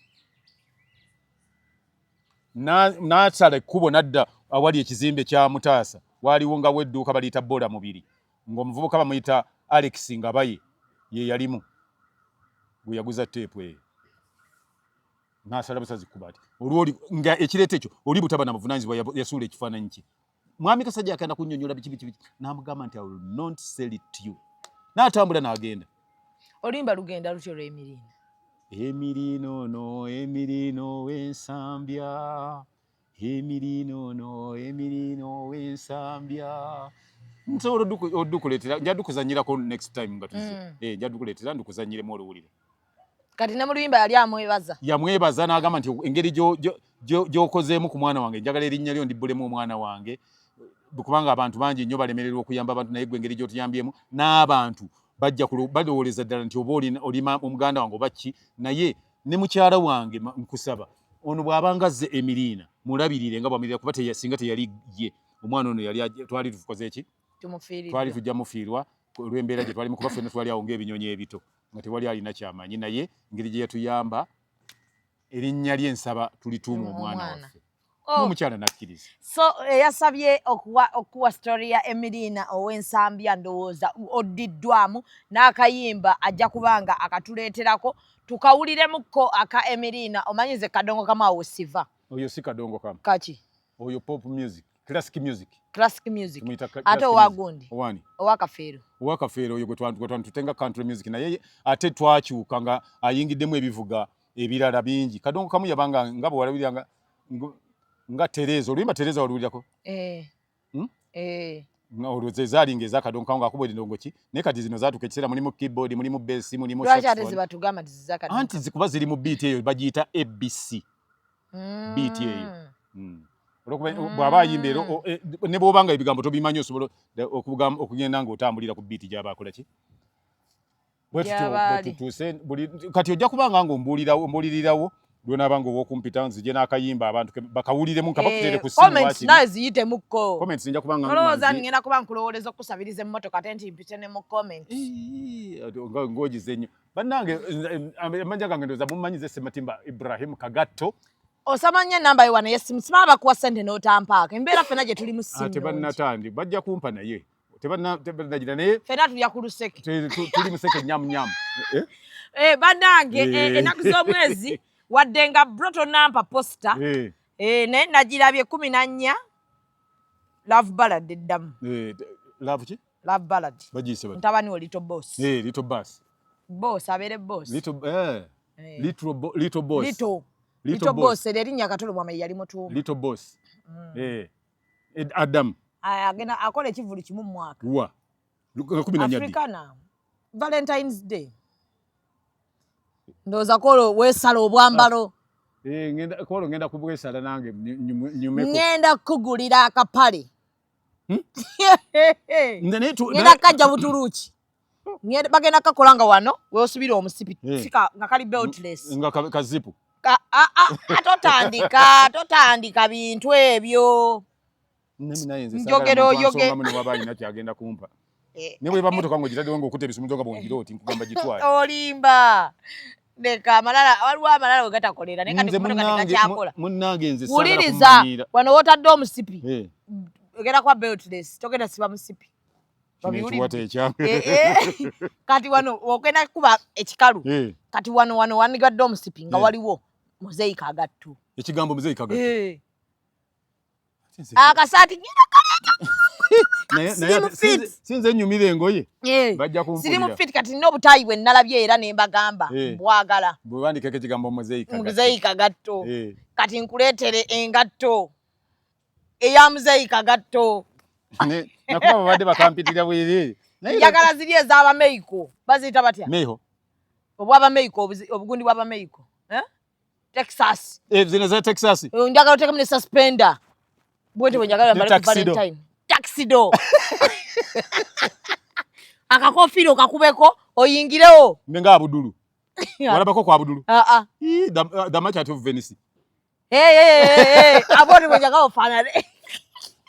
n'asala ekkubo nadda awali ekizimbe kya Mutaasa waliwo nga wedduuka baliyita Bola mubiri ng'omuvubuka bamuyita Alex Ngabaye ye yalimu gwe yaguza teepu eyo n'asala busazi kubati nga ekireeta ekyo oli butaba na buvunaanyizibwa yasuula ekifaananyi kye mwami Kasajja akanda kunnyonnyola biki n'amugamba nti I will not sell it to you n'atambula n'agenda olimba lugenda lutyo lw'Emirina Emirino w'ensambya Emirino w'ensambya nsobola oddukuleetera nja dukuzanyirako next time nga tuze nja dukuleetera ndukuzanyiremu oluwulire kati ne mu luyimba yali yamwebaza n'agamba nti engeri gy'okozeemu ku mwana wange njagala erinnya lyo ndibbulemu omwana wange kubanga abantu bangi nnyo balemererwa okuyamba abantu naye gwe engeri gy'otuyambyemu n'abantu bajja balowoleza ddala nti oba olima omuganda wange oba ki naye ne mukyala wange nkusaba ono bw'abanga azze Emirina mulabirire nga bwamirira kuba singa teyali ye omwana ono yali twali tukoze eki twali tujja mufiirwa olw'embeera gye twalimu kuba ffenna twali awo ng'ebinyonyi ebito nga tewali alina kyamanyi naye engeri gye yatuyamba erinnya lye nsaba tulituuma omwana waffe n'omukyala nakkiriza so yasabye okuwa story ya Emirina ow'ensambya ndowooza oddiddwamu n'akayimba ajja kubanga akatuleeterako tukawuliremukko aka Emirina omanyize kadongo kama awo siva oyo si kadongo kama kaki oyo pop music classic music ate owagundi owakafeero oyo gwe tutenga country music naye ate twakyuka nga ayingiddemu ebivuga ebirala bingi kadongo kamu yabanga nga bwe walabiranga nga Tereza oluyimba Tereza waluwulirako olwoze zaalinga ezakadongo kamu ng'akuba endongo ki naye kati zino zaatuka ekiseera mulimu keyboard mulimu bass mulimu anti zikuba ziri mu beat eyo bagiyita ABC beat eyo bw'aba ayimba ero ne bw'obanga ebigambo tobimanyi osobola okugenda ng'otambulira ku beat gy'aba akola ki bwetutuuse kati ojja kubanga ng'ombuulirirawo lwonaabanga ow'okumpita nzije n'akayimba abantu bakawuliremu nga bakutere ku simu comments naye ziyitemu comments nja kubanga olowooza ngenda kuba nkulowoleza okusabiriza emmotoka ate nti mpite ne mu comments ng'ogize nnyo bannange amanja gange ndowooza mumanyize Ssematimba Ibrahim Kagato osamanya enamba yo wano yesimu simaba kuwa ssente n'otampaako embeera ffenna gye tuli mu simu tebannatandi bajja kumpa naye tebannagira naye ffenna tulya ku luseke tuli museke nyamunyamu bannange ennaku z'omwezi wadde nga broto nampa posta naye nagirabye 14 love ballad eddamu love ki Love ballad. Bagise bati. Ntabani wo Little Boss. Little Boss. Boss abere boss. Little Boss. Little Boss erinnya Katolo bwama yali mutumba. Little Boss. Adam. Agenda akola ekivulu kimu mu mwaka. Wa. 14. Africana. Valentine's Day. Ndoza kolo wesala obwambalo. Ngenda kubwesala nange nyumeko. Ngenda kugulira akapale. Ngenda kajja Buturuki. Ngenda bagenda kakolanga wano weosubira omusipi. Sika nga kali beltless. Nga kazipu. Totandika bintu ebyo. Njogero yoge. Mune wabanyi nati agenda kumpa. Newe bamotoka ngo gitade wango okutebisa mutoka bonjiro oti nkugamba gitwaye. Olimba. Neka malala waliwo amalala wegatakolera neka ndikumotoka ndikakyakola. Munnange nze sagala kumanyira. Wano wotadde omusipi. Ogera kwa beltless togenda siba musipi. Kati wano okenda kuba ekikalu. Kati wano wanigadde omusipi nga waliwo Muzei Kagato. Ekigambo Muzei Kagato. Akasaati ngina kaleta. Sinze nyumire engoye. Bajja kumpulira. Siri mu fit kati no butayi bwe nalabye era ne mbagamba bwagala. Bwandika ekigambo Muzei Kagato. Muzei Kagato. Kati nkuleetere engatto. Eya Muzei Kagato. Nakuba babadde bakampitira bwere. Njagala ziri ez'aba Meiko. Baziyita batya? Meho. Obwaba Meiko obugundi bwaba Meiko. Texas. Zino za Texas. Njagala oteka mune suspender. Bwete njagala mbale ku Valentine. Taxido. Akakofiro kakubeko oyingirewo. Mbenga Abudulu. Walabako kwa Abudulu. The Merchant of Venice. Abodi njagala ofanane.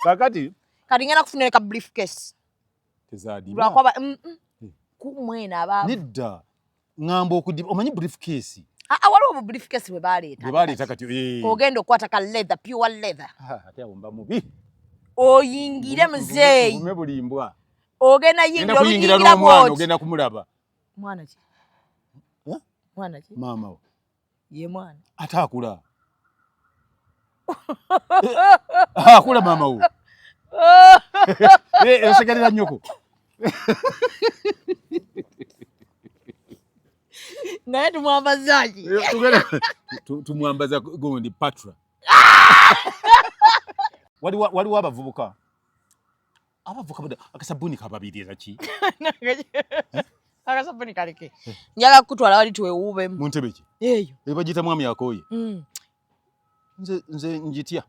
Kakati kati ngena kufunira ka briefcase. Tezadi. Lwakwaba kumwena aba. Nidda. Ngambo okudi omanyi briefcase. Waliwo mu briefcase bwe baleeta. Bwe baleeta kati ogenda okwata ka leather, pure leather. Ate awomba mubi. Oyingire Muzei. Bulimbwa. Ogenda yingira n'omwana ogenda kumulaba. Mwana ki? Mwana ki? Mama wo. Ye mwana. Atakula. Akula mama wo. Esekerera nnyoko. Naye tumwambazaaki. Tumwambaza gondi Patra. Waliwo abavubuka. Abavubuka akasabuni kababirira ki? Akasabuni kaleke. Njaga kutwala wali tuwewube. Muntebe ki? Eyo. Ebagita mwami akoye. Nze njitya.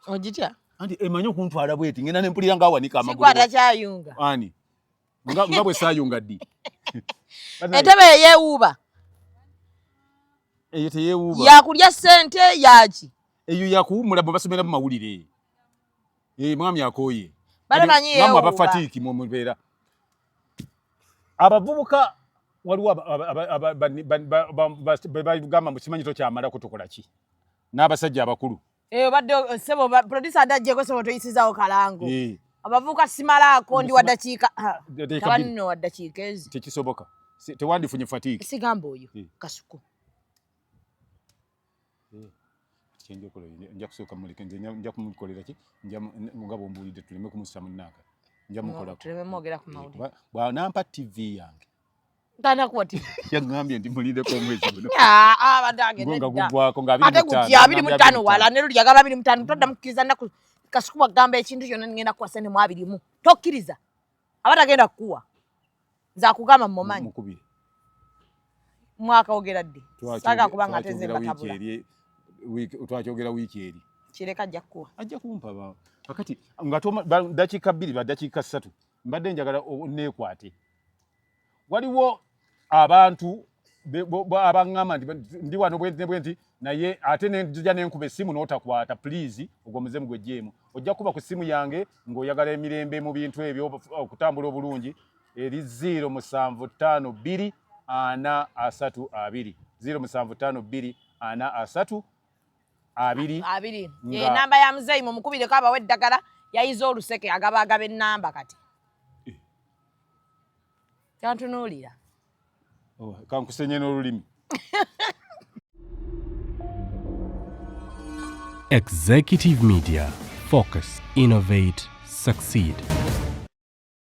Ojitya? Andi emanyo kuntwala bweti ngena nempulira nga awanika amagulu. Sikwata kyayunga. Ani. Nga bwe sayunga ddi. Entebe yewuba. Eyo teyewuba. Yakulya sente yaki. Eyo yakuwumula bwe basomera mu mawulire. Mwami akoye. Balamanyi yewuba. Mama abafatiki mu mubeera. Abavubuka waliwo bagamba mu kimanyito kyamala kutukola ki. N'abasajja abakulu. Badde sebo producer adajje ko sebo toyisizaawo kalango. Abavuka simalaako ndi wadakiika. Tabanno wadakiika ezi. Tekisoboka. Tewandifunye fatiki. Sigamba oyo Kasuku. Kyenje kola nja kusooka mulike nja kumukolera ki nja mugabo mbulide tuleme kumusa munaka. Nja mukola. Tuleme mogera ku mawulire. Bwa nampa TV yange. Tana kwa TV. Yangambye ndi mulide ko mwezi buno. Badange nedda. Ngonga gugwako nga 25. Ate kujja 25 wala ne luli yagala 25 todda mukiriza naku Kasuku bagamba ekintu kyonna ngenda kwa sene mu 21. Tokkiriza. Abatagenda kuwa. Za kugamba mmomanyi. Mukubire. Mwaka ogeradde. Saga kubanga ateze batabula. Twakyogera wiki eri. Kireka ajja kuwa. Ajja kumpa ba. Akati ngatoma dakika 2 ba dakika 3. Mbadde njagala neekwate. Waliwo abantu abangama ndi wano bwenti naye ate nenjja nenkube simu n'otakwata please ogomuze mugwe jemu ojja kuba ku simu yange ng'oyagala emirembe mu bintu ebyo okutambula obulungi eri 0752432 0752432 namba ya Muzei mumukubireko abawe eddagala yayiza oluseke agaba ennamba kati kyantunuulira kankusenye n'olulimi. Executive Media. Focus, innovate, succeed.